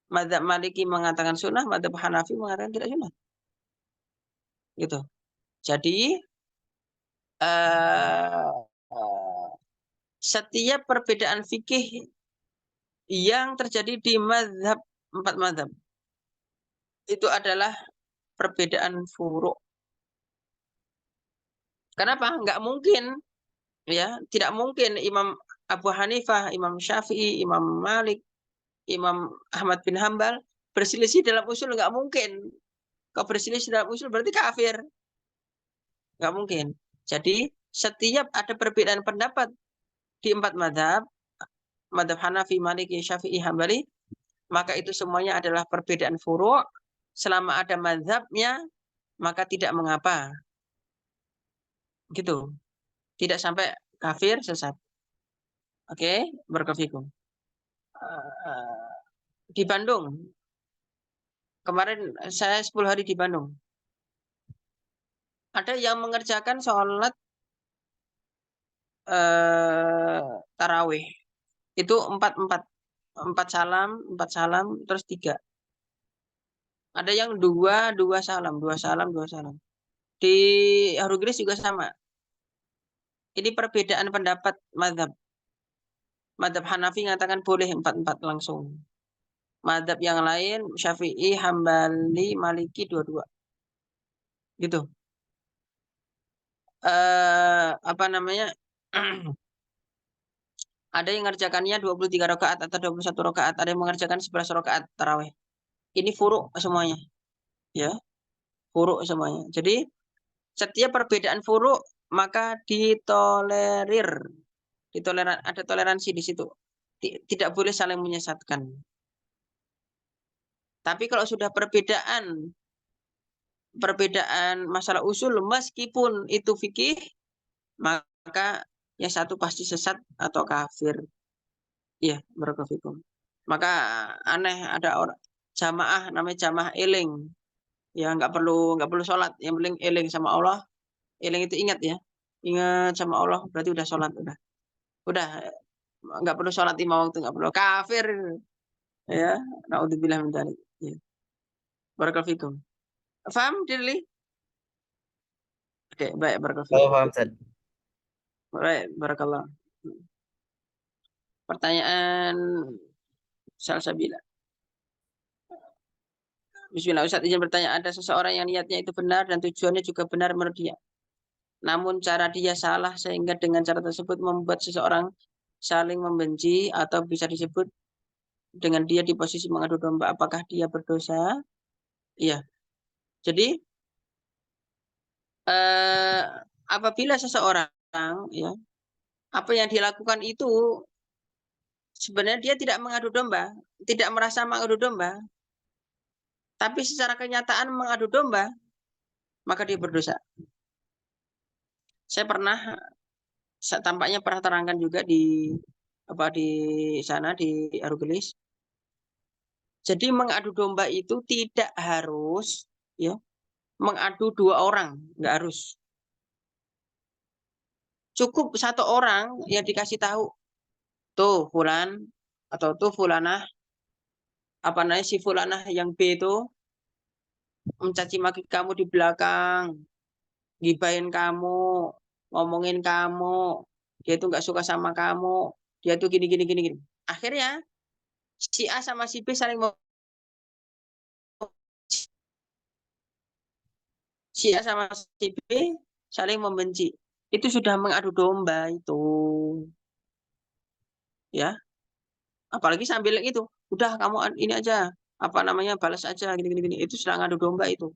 S2: Madzhab Maliki mengatakan sunnah, madzhab Hanafi mengatakan tidak sunnah. Gitu. Jadi eh, setiap perbedaan fikih yang terjadi di mazhab, 4 mazhab itu adalah perbedaan furuk. Kenapa? Nggak mungkin, ya, tidak mungkin Imam Abu Hanifah, Imam Syafi'i, Imam Malik, Imam Ahmad bin Hambal berselisih dalam usul, nggak mungkin. Kalau berselisih dalam usul berarti kafir, nggak mungkin. Jadi setiap ada perbedaan pendapat di 4 mazhab, mazhab Hanafi, Maliki, Syafi'i, Hambali, maka itu semuanya adalah perbedaan furuk. Selama ada mazhabnya, maka tidak mengapa. Gitu. Tidak sampai kafir, sesat. Oke, barakallahu di Bandung, kemarin saya 10 hari di Bandung. Ada yang mengerjakan sholat tarawih. Itu 4-4. 4 salam, terus 3. Ada yang 2 salam, 2 salam, 2 salam. Di Harugris juga sama. Ini perbedaan pendapat mazhab. Mazhab Hanafi mengatakan boleh 4-4 langsung. Mazhab yang lain, Syafi'i, Hambali, Maliki, 2-2. Gitu. Apa namanya? Ada yang mengerjakannya 23 rakaat atau 21 rakaat, ada yang mengerjakan 11 rakaat tarawih. Ini furuk semuanya. Ya, furuk semuanya. Jadi setiap perbedaan furuk maka ditolerir. Ada toleransi di situ. Tidak boleh saling menyesatkan. Tapi kalau sudah perbedaan masalah usul, meskipun itu fikih, maka yang satu pasti sesat atau kafir. Iya, barakallahu. Maka aneh ada orang jamaah, namanya jamaah eling. Ya nggak perlu sholat, yang penting eling sama Allah. Eling itu ingat, ya. Ingat sama Allah berarti udah sholat, udah nggak perlu sholat 5 waktu, nggak perlu, kafir, ya. Naudzubillah min dzalik. Ya. Barakallahu fikum. Paham, Dirli? Oke, baik, barakallahu
S3: Oh,
S2: fikum.
S3: paham, Ustaz.
S2: Baik, barakallah. Pertanyaan Salsabila. Bismillah, Ustaz izin bertanya, ada seseorang yang niatnya itu benar dan tujuannya juga benar menurut dia. Namun cara dia salah sehingga dengan cara tersebut membuat seseorang saling membenci atau bisa disebut dengan dia di posisi mengadu domba, apakah dia berdosa? Iya. Jadi apabila seseorang ya apa yang dilakukan itu sebenarnya dia tidak mengadu domba, tidak merasa mengadu domba, tapi secara kenyataan mengadu domba, maka dia berdosa. Saya tampaknya pernah terangkan juga di sana di Arugelis. Jadi mengadu domba itu tidak harus ya mengadu 2 orang, nggak harus. Cukup 1 orang yang dikasih tahu, tuh fulan atau tuh fulanah, apa namanya si fulanah yang B itu mencaci maki kamu di belakang, gibahin kamu, ngomongin kamu, dia itu nggak suka sama kamu, dia itu gini gini gini gini. Akhirnya si A sama si B si A sama si B saling membenci. Itu sudah mengadu domba itu. Ya, apalagi sambil itu, udah kamu ini aja, apa namanya, balas aja gini gini gini. Itu sudah ngadu domba itu.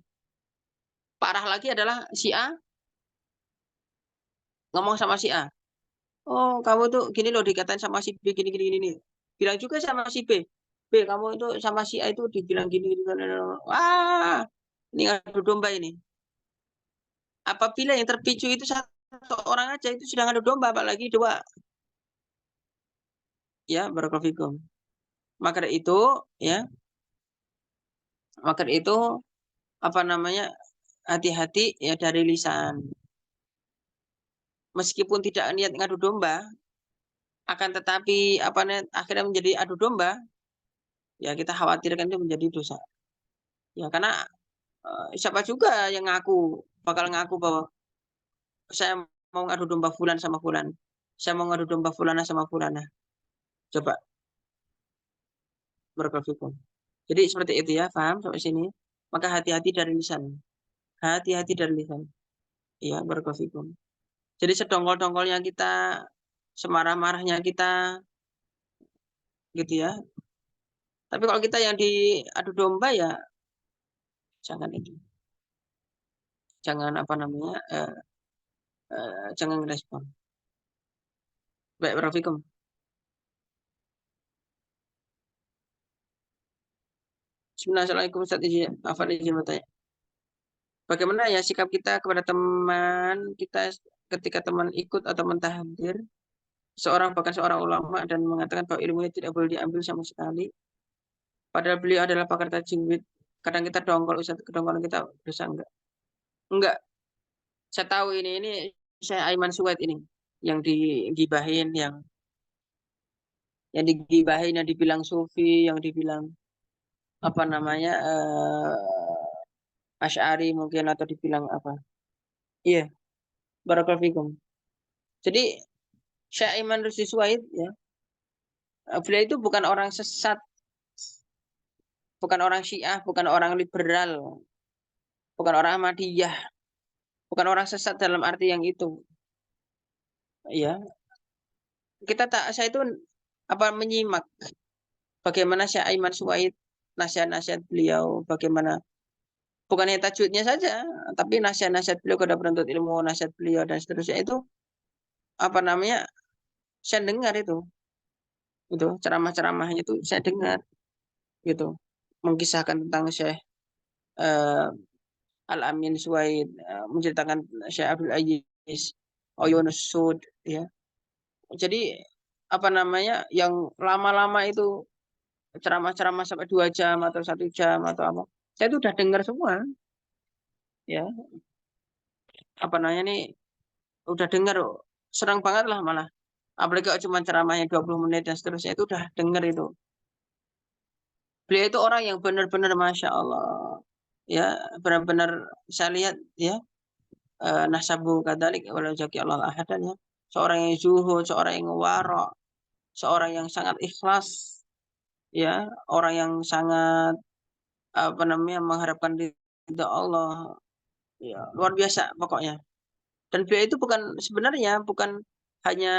S2: Parah lagi adalah si A ngomong sama si A. Oh, kamu tuh gini loh dikatain sama si B gini gini gini. Bilang juga sama si B. B, kamu itu sama si A itu dibilang gini gini. Wah, ini ngadu domba ini. Apabila yang terpicu itu 1 orang aja itu sudah ngadu domba, apalagi 2. Ya, barakallahu. Maka dari itu, ya, maka dari itu apa namanya? Hati-hati ya dari lisan. Meskipun tidak niat ngadu domba, akan tetapi akhirnya menjadi adu domba, ya kita khawatirkan itu menjadi dosa. Ya karena siapa juga yang bakal ngaku bahwa saya mau ngadu domba fulan sama fulan. Saya mau ngadu domba fulana sama fulana. Coba barakallahu. Jadi seperti itu ya, paham sampai sini? Maka hati-hati dari lisan. Hati-hati dari lisan. Ya, barakallahu. Jadi sedongkol-dongkolnya kita, semarah-marahnya kita, gitu ya. Tapi kalau kita yang diadu domba ya jangan itu. Jangan apa namanya? Jangan respon. Baik, barakallahu. Bismillahirrahmanirrahim. Ustaz izin bertanya. Bagaimana ya sikap kita kepada teman kita ketika teman ikut atau mentahdir bahkan seorang ulama dan mengatakan bahwa ilmunya tidak boleh diambil sama sekali. Padahal beliau adalah pakar tajwid. Kadang kita dongkol, Ustaz, kedongkolan kita dosa enggak? Enggak. Saya tahu ini saya Aiman Suwaid ini yang digibahin, yang digibahin, yang dibilang sufi, yang dibilang apa namanya Asy'ari mungkin atau dibilang apa. Iya, barakallahu fikum. Jadi Syekh Aiman Rusdi Suwaid ya, beliau itu bukan orang sesat, bukan orang Syiah, bukan orang liberal, bukan orang Ahmadiyah, bukan orang sesat dalam arti yang itu. Ya, saya itu menyimak bagaimana Syekh Aiman Suwaid, nasihat-nasihat beliau, bagaimana bukannya tajwidnya saja, tapi nasihat-nasihat beliau kepada penuntut ilmu, nasihat beliau dan seterusnya itu apa namanya? Saya dengar itu ceramah-ceramahnya itu saya dengar gitu, mengisahkan tentang Syekh Al-Amin Suwaid, menceritakan Syekh Abdul Aziz Oyunus Sud ya. Jadi apa namanya yang lama-lama itu ceramah-ceramah sampai 2 jam atau 1 jam atau apa. Saya itu udah dengar semua. Ya, apa namanya nih udah dengar, senang banget lah malah. Apalagi kalau cuma ceramahnya 20 menit dan seterusnya itu udah dengar itu. Beliau itu orang yang benar-benar Masya Allah. Ya, benar-benar saya lihat ya, nasabu kadzalik walau zaki Allah ahadan ya. Seorang yang zuhud, seorang yang wara, seorang yang sangat ikhlas ya, orang yang sangat apa namanya mengharapkan ridha Allah. Ya, luar biasa pokoknya. Dan beliau itu sebenarnya bukan hanya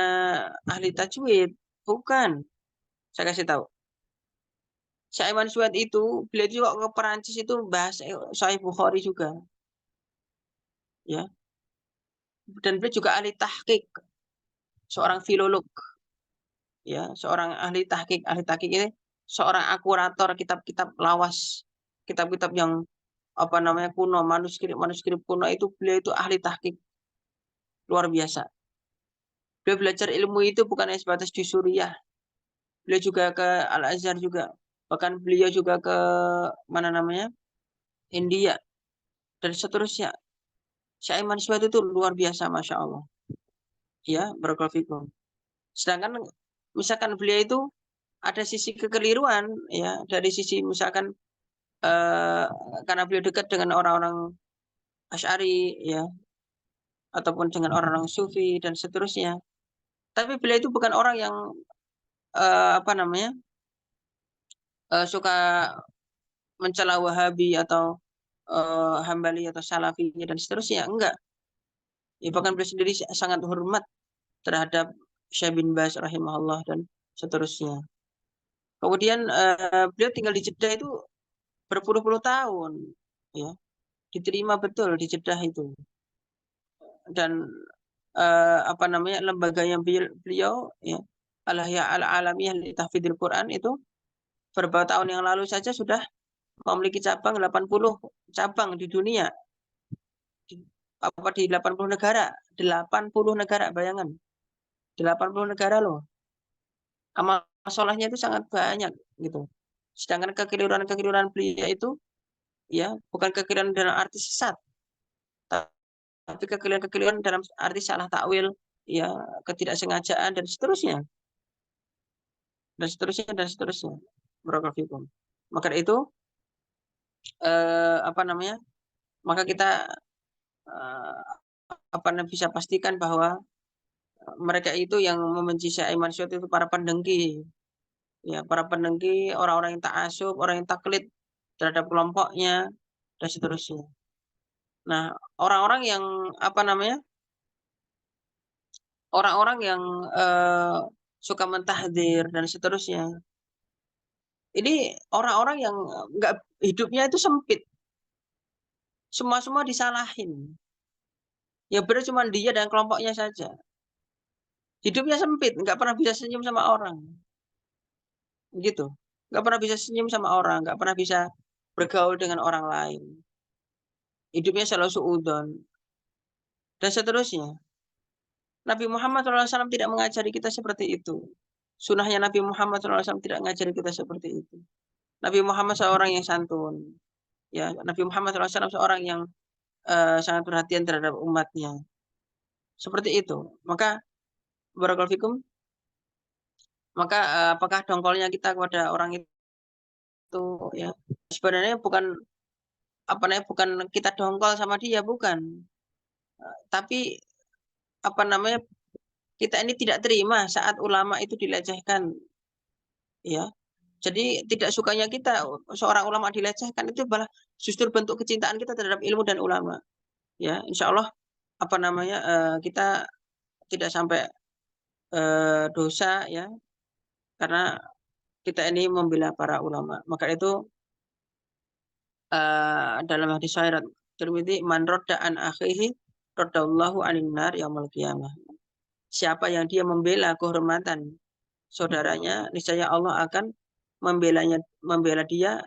S2: ahli tajwid, bukan. Saya kasih tahu. Syekh Aiman Suhaid itu, beliau juga ke Perancis itu bahas Sahih Bukhari juga, ya. Dan beliau juga ahli tahqiq, seorang filolog, ya, seorang ahli tahqiq. Ahli tahqiq ini seorang akurator kitab-kitab lawas, kitab-kitab yang apa namanya kuno, manuskrip kuno itu beliau itu ahli tahqiq luar biasa. Beliau belajar ilmu itu bukan hanya sebatas di Suriah, beliau juga ke Al Azhar juga, bahkan beliau juga ke mana namanya India dan seterusnya. Syekh Aiman Suhaid itu luar biasa, masya Allah, ya, barakallahu fikum. Sedangkan misalkan beliau itu ada sisi kekeliruan, ya, dari sisi misalkan eh, karena beliau dekat dengan orang-orang Asy'ari, ya, ataupun dengan orang-orang Sufi dan seterusnya. Tapi beliau itu bukan orang yang apa namanya suka mencela Wahabi atau Hambali atau Salafi dan seterusnya. Enggak. Ya, bahkan beliau sendiri sangat hormat terhadap Syekh bin Baz rahimahullah dan seterusnya. Kemudian beliau tinggal di Jeddah itu berpuluh-puluh tahun, ya, diterima betul di Jeddah itu. Dan apa namanya lembaga yang beliau, ya, Al-Ihya Al-Alamiyah li Tahfidzil Quran itu beberapa tahun yang lalu saja sudah memiliki cabang 80 cabang di dunia. Di 80 negara, 80 negara, bayangan. 80 negara loh. Amal solehnya itu sangat banyak gitu. Sedangkan kekeliruan-kekeliruan beliau itu, ya, bukan kekeliruan dalam arti sesat, tapi kekeliruan-kekeliruan dalam arti salah takwil, ya, ketidaksengajaan dan seterusnya. Dan seterusnya dan seterusnya. Barakallahu fikum. Maka itu apa namanya? Maka kita apa bisa pastikan bahwa mereka itu yang membenci Syekh Aiman Suhaid itu para pendengki. Ya, para pendengki, orang-orang yang ta'assub, orang yang taklid terhadap kelompoknya dan seterusnya. Nah, orang-orang yang apa namanya? Orang-orang yang suka mentahdzir dan seterusnya. Ini orang-orang yang enggak hidupnya itu sempit. Semua disalahin. Ya benar cuma dia dan kelompoknya saja. Hidupnya sempit, nggak pernah bisa senyum sama orang. Gitu. Nggak pernah bisa senyum sama orang, nggak pernah bisa bergaul dengan orang lain. Hidupnya selalu suudzon. Dan seterusnya. Nabi Muhammad SAW tidak mengajari kita seperti itu. Sunnahnya Nabi Muhammad SAW tidak mengajari kita seperti itu. Nabi Muhammad seorang yang santun. Ya, Nabi Muhammad SAW seorang yang sangat perhatian terhadap umatnya. Seperti itu. Maka barakallahu fikum, maka apakah dongkolnya kita kepada orang itu, ya, sebenarnya bukan apa namanya bukan kita dongkol sama dia, bukan. Tapi apa namanya kita ini tidak terima saat ulama itu dilecehkan, ya. Jadi tidak sukanya kita seorang ulama dilecehkan itu malah justru bentuk kecintaan kita terhadap ilmu dan ulama, ya. Insya Allah apa namanya kita tidak sampai dosa, ya, karena kita ini membela para ulama. Maka itu dalam hadis sahih Tirmidzi, man radda an akhihi raddallahu anin nar yaumil qiyamah. Siapa yang dia membela kehormatan saudaranya, niscaya Allah akan membela dia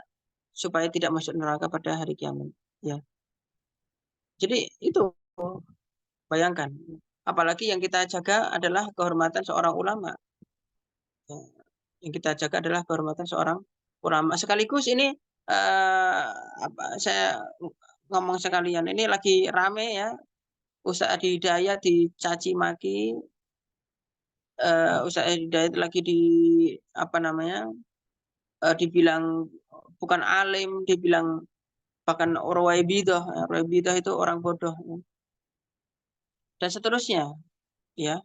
S2: supaya tidak masuk neraka pada hari kiamat, ya. Jadi itu, bayangkan, apalagi yang kita jaga adalah kehormatan seorang ulama, ya. Yang kita jaga adalah kehormatan seorang ulama. Sekaligus ini saya ngomong sekalian, ini lagi rame, ya, Ustaz Adi Hidayat dicaci maki, Ustaz Adi Hidayat lagi di apa namanya dibilang bukan alim, dibilang bahkan Ruwaibidah itu orang bodoh, dan seterusnya, ya.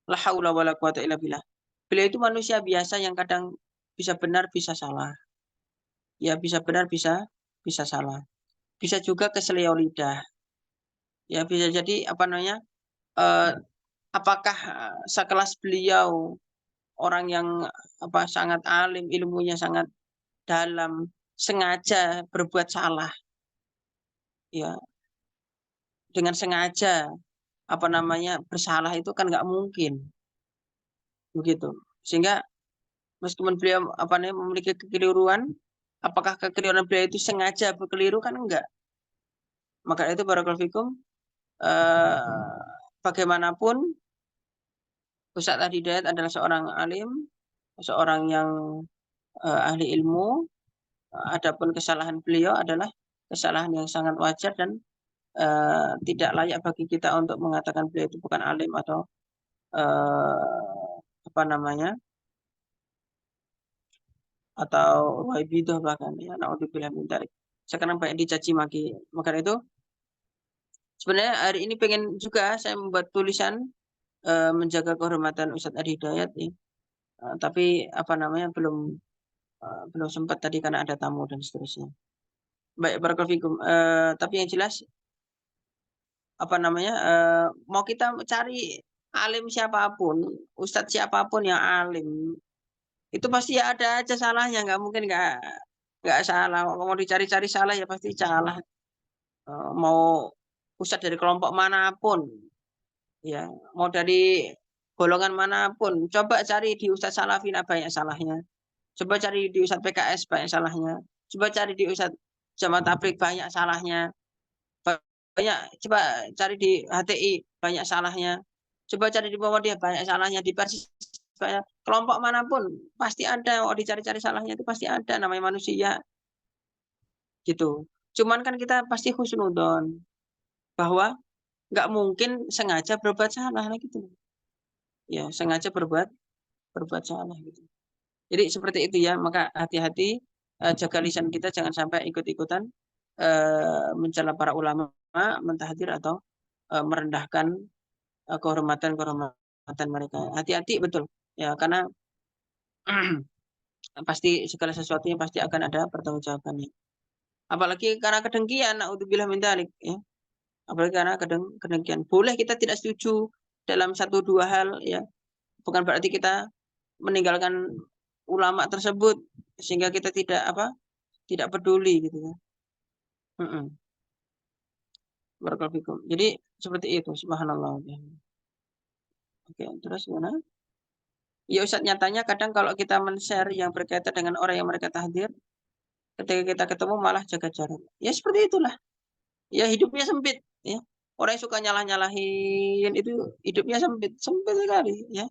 S2: La haula wala quwata illa billah. Beliau itu manusia biasa yang kadang bisa benar bisa salah, ya, bisa benar bisa salah, bisa juga keseleo lidah, ya, bisa jadi apa namanya apakah sekelas beliau, orang yang apa sangat alim, ilmunya sangat dalam sengaja berbuat salah, ya, dengan sengaja bersalah itu kan nggak mungkin, begitu. Sehingga meskipun beliau memiliki kekeliruan, apakah kekeliruan beliau itu sengaja berkeliru kan enggak. Maka itu barakallahu fikum, bagaimanapun Ustadz Adi Hidayat adalah seorang alim, seorang yang ahli ilmu. Adapun kesalahan beliau adalah kesalahan yang sangat wajar dan tidak layak bagi kita untuk mengatakan beliau itu bukan alim atau apa namanya atau waibidah bahkan, ya, naudzubillah min dzalik. Sekarang banyak dicaci maki. Maka itu sebenarnya hari ini pengen juga saya membuat tulisan menjaga kehormatan Ustadz Adi Hidayat, ya. Tapi apa namanya belum sempat tadi karena ada tamu dan seterusnya. Baik, barakallahu fikum. Tapi yang jelas apa namanya mau kita cari alim siapapun, ustadz siapapun yang alim, itu pasti ya ada aja salahnya, nggak mungkin nggak salah. Mau dicari-cari salah ya pasti salah. Mau ustadz dari kelompok manapun, ya, mau dari golongan manapun, coba cari di ustadz Salafina banyak salahnya. Coba cari di ustadz PKS banyak salahnya. Coba cari di ustadz Jamaah Tabligh banyak salahnya. Banyak, coba cari di HTI banyak salahnya. Coba cari di Muhammadiyah banyak salahnya, di Persis banyak. Kelompok manapun pasti ada, oh dicari-cari salahnya itu pasti ada, namanya manusia gitu. Cuman kan kita pasti husnudon bahwa nggak mungkin sengaja berbuat salah lah gitu. Ya, sengaja berbuat salah gitu. Jadi seperti itu ya, maka hati-hati, jaga lisan kita jangan sampai ikut-ikutan mencela para ulama, mentahdir atau merendahkan kehormatan mereka. Hati-hati betul ya, karena pasti segala sesuatunya pasti akan ada pertanggungjawabannya. Apalagi karena kedengkian, naudzubillah min dzalik, ya. Apalagi karena kedengkian. Boleh kita tidak setuju dalam satu dua hal, ya. Bukan berarti kita meninggalkan ulama tersebut sehingga kita tidak peduli gitu ya. Barakallahu fikum. Jadi seperti itu, subhanallah. Oke, terus gimana? Ya Ustaz, nyatanya kadang kalau kita men-share yang berkaitan dengan orang yang mereka tahdir, ketika kita ketemu malah jaga jarak. Ya seperti itulah. Ya hidupnya sempit, ya. Orang yang suka nyalah-nyalahin itu hidupnya sempit, sempit sekali, ya.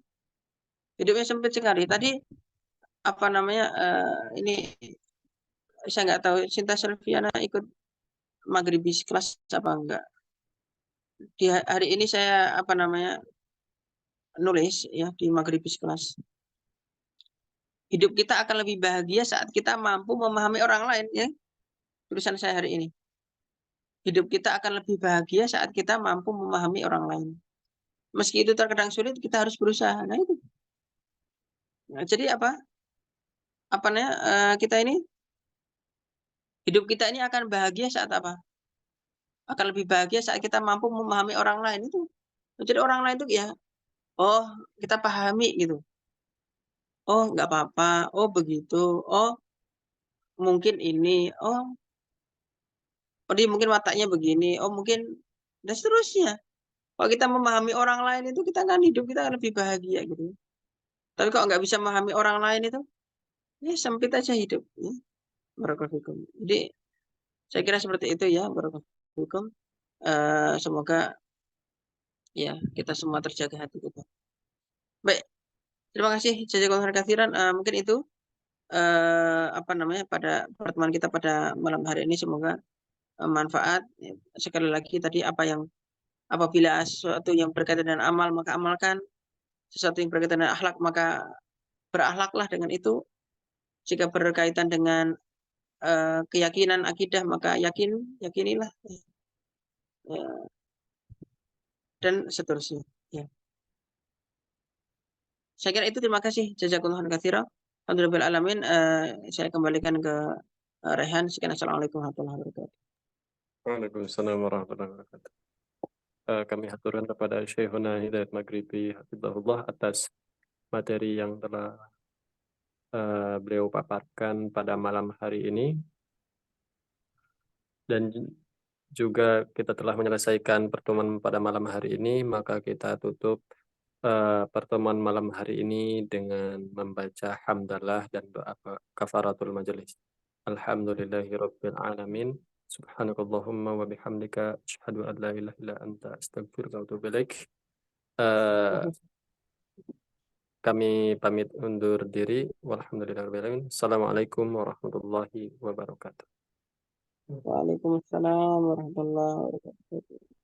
S2: Hidupnya sempit sekali. Tadi apa namanya ini saya nggak tahu Sinta Selviana ikut Maghribis kelas apa enggak. Di hari ini saya apa namanya nulis ya di Maghribis kelas. Hidup kita akan lebih bahagia saat kita mampu memahami orang lain, ya. Tulisan saya hari ini. Hidup kita akan lebih bahagia saat kita mampu memahami orang lain. Meski itu terkadang sulit, kita harus berusaha. Nah itu. Nah, jadi apa? Apa namanya? Kita ini hidup kita ini akan bahagia saat apa? Akan lebih bahagia saat kita mampu memahami orang lain itu. Jadi orang lain itu ya, oh kita pahami gitu. Oh nggak apa-apa. Oh begitu. Oh mungkin ini. Oh dia mungkin wataknya begini. Oh mungkin dan seterusnya. Kalau kita memahami orang lain itu kita kan hidup kita akan lebih bahagia gitu. Tapi kalau nggak bisa memahami orang lain itu, ya sempit aja hidup. Ya. Barakallahu fikum. Jadi saya kira seperti itu ya. Barakallahu fikum. Semoga ya kita semua terjaga hati kita. Baik, terima kasih jazakallahu khairan. Mungkin itu apa namanya pada pertemuan kita pada malam hari ini semoga manfaat. Sekali lagi tadi apabila sesuatu yang berkaitan dengan amal maka amalkan, sesuatu yang berkaitan dengan akhlak maka berakhlaklah dengan itu. Jika berkaitan dengan keyakinan akidah maka yakinilah, ya, dan seterusnya. Ya. Saya kira itu, terima kasih jazakumullah khairan. Alhamdulillah alamin. Saya kembalikan ke Rehan. Sekian, assalamualaikum warahmatullahi wabarakatuh.
S1: Waalaikumsalam warahmatullahi wabarakatuh. Kami haturkan kepada Syekhuna Hidayat Maghribi hafizahullah atas materi yang telah beliau paparkan pada malam hari ini, dan juga kita telah menyelesaikan pertemuan pada malam hari ini, maka kita tutup pertemuan malam hari ini dengan membaca hamdalah dan doa kafaratul majelis. Alhamdulillahi rabbil alamin. Subhanakallahumma wa bihamdika asyhadu an la ilaha illa anta astaghfiruka wa atubu ilaik. Eh, Kami pamit undur diri. Walhamdulillahirabbil alamin. Assalamualaikum warahmatullahi wabarakatuh.
S2: Waalaikumsalam warahmatullahi wabarakatuh.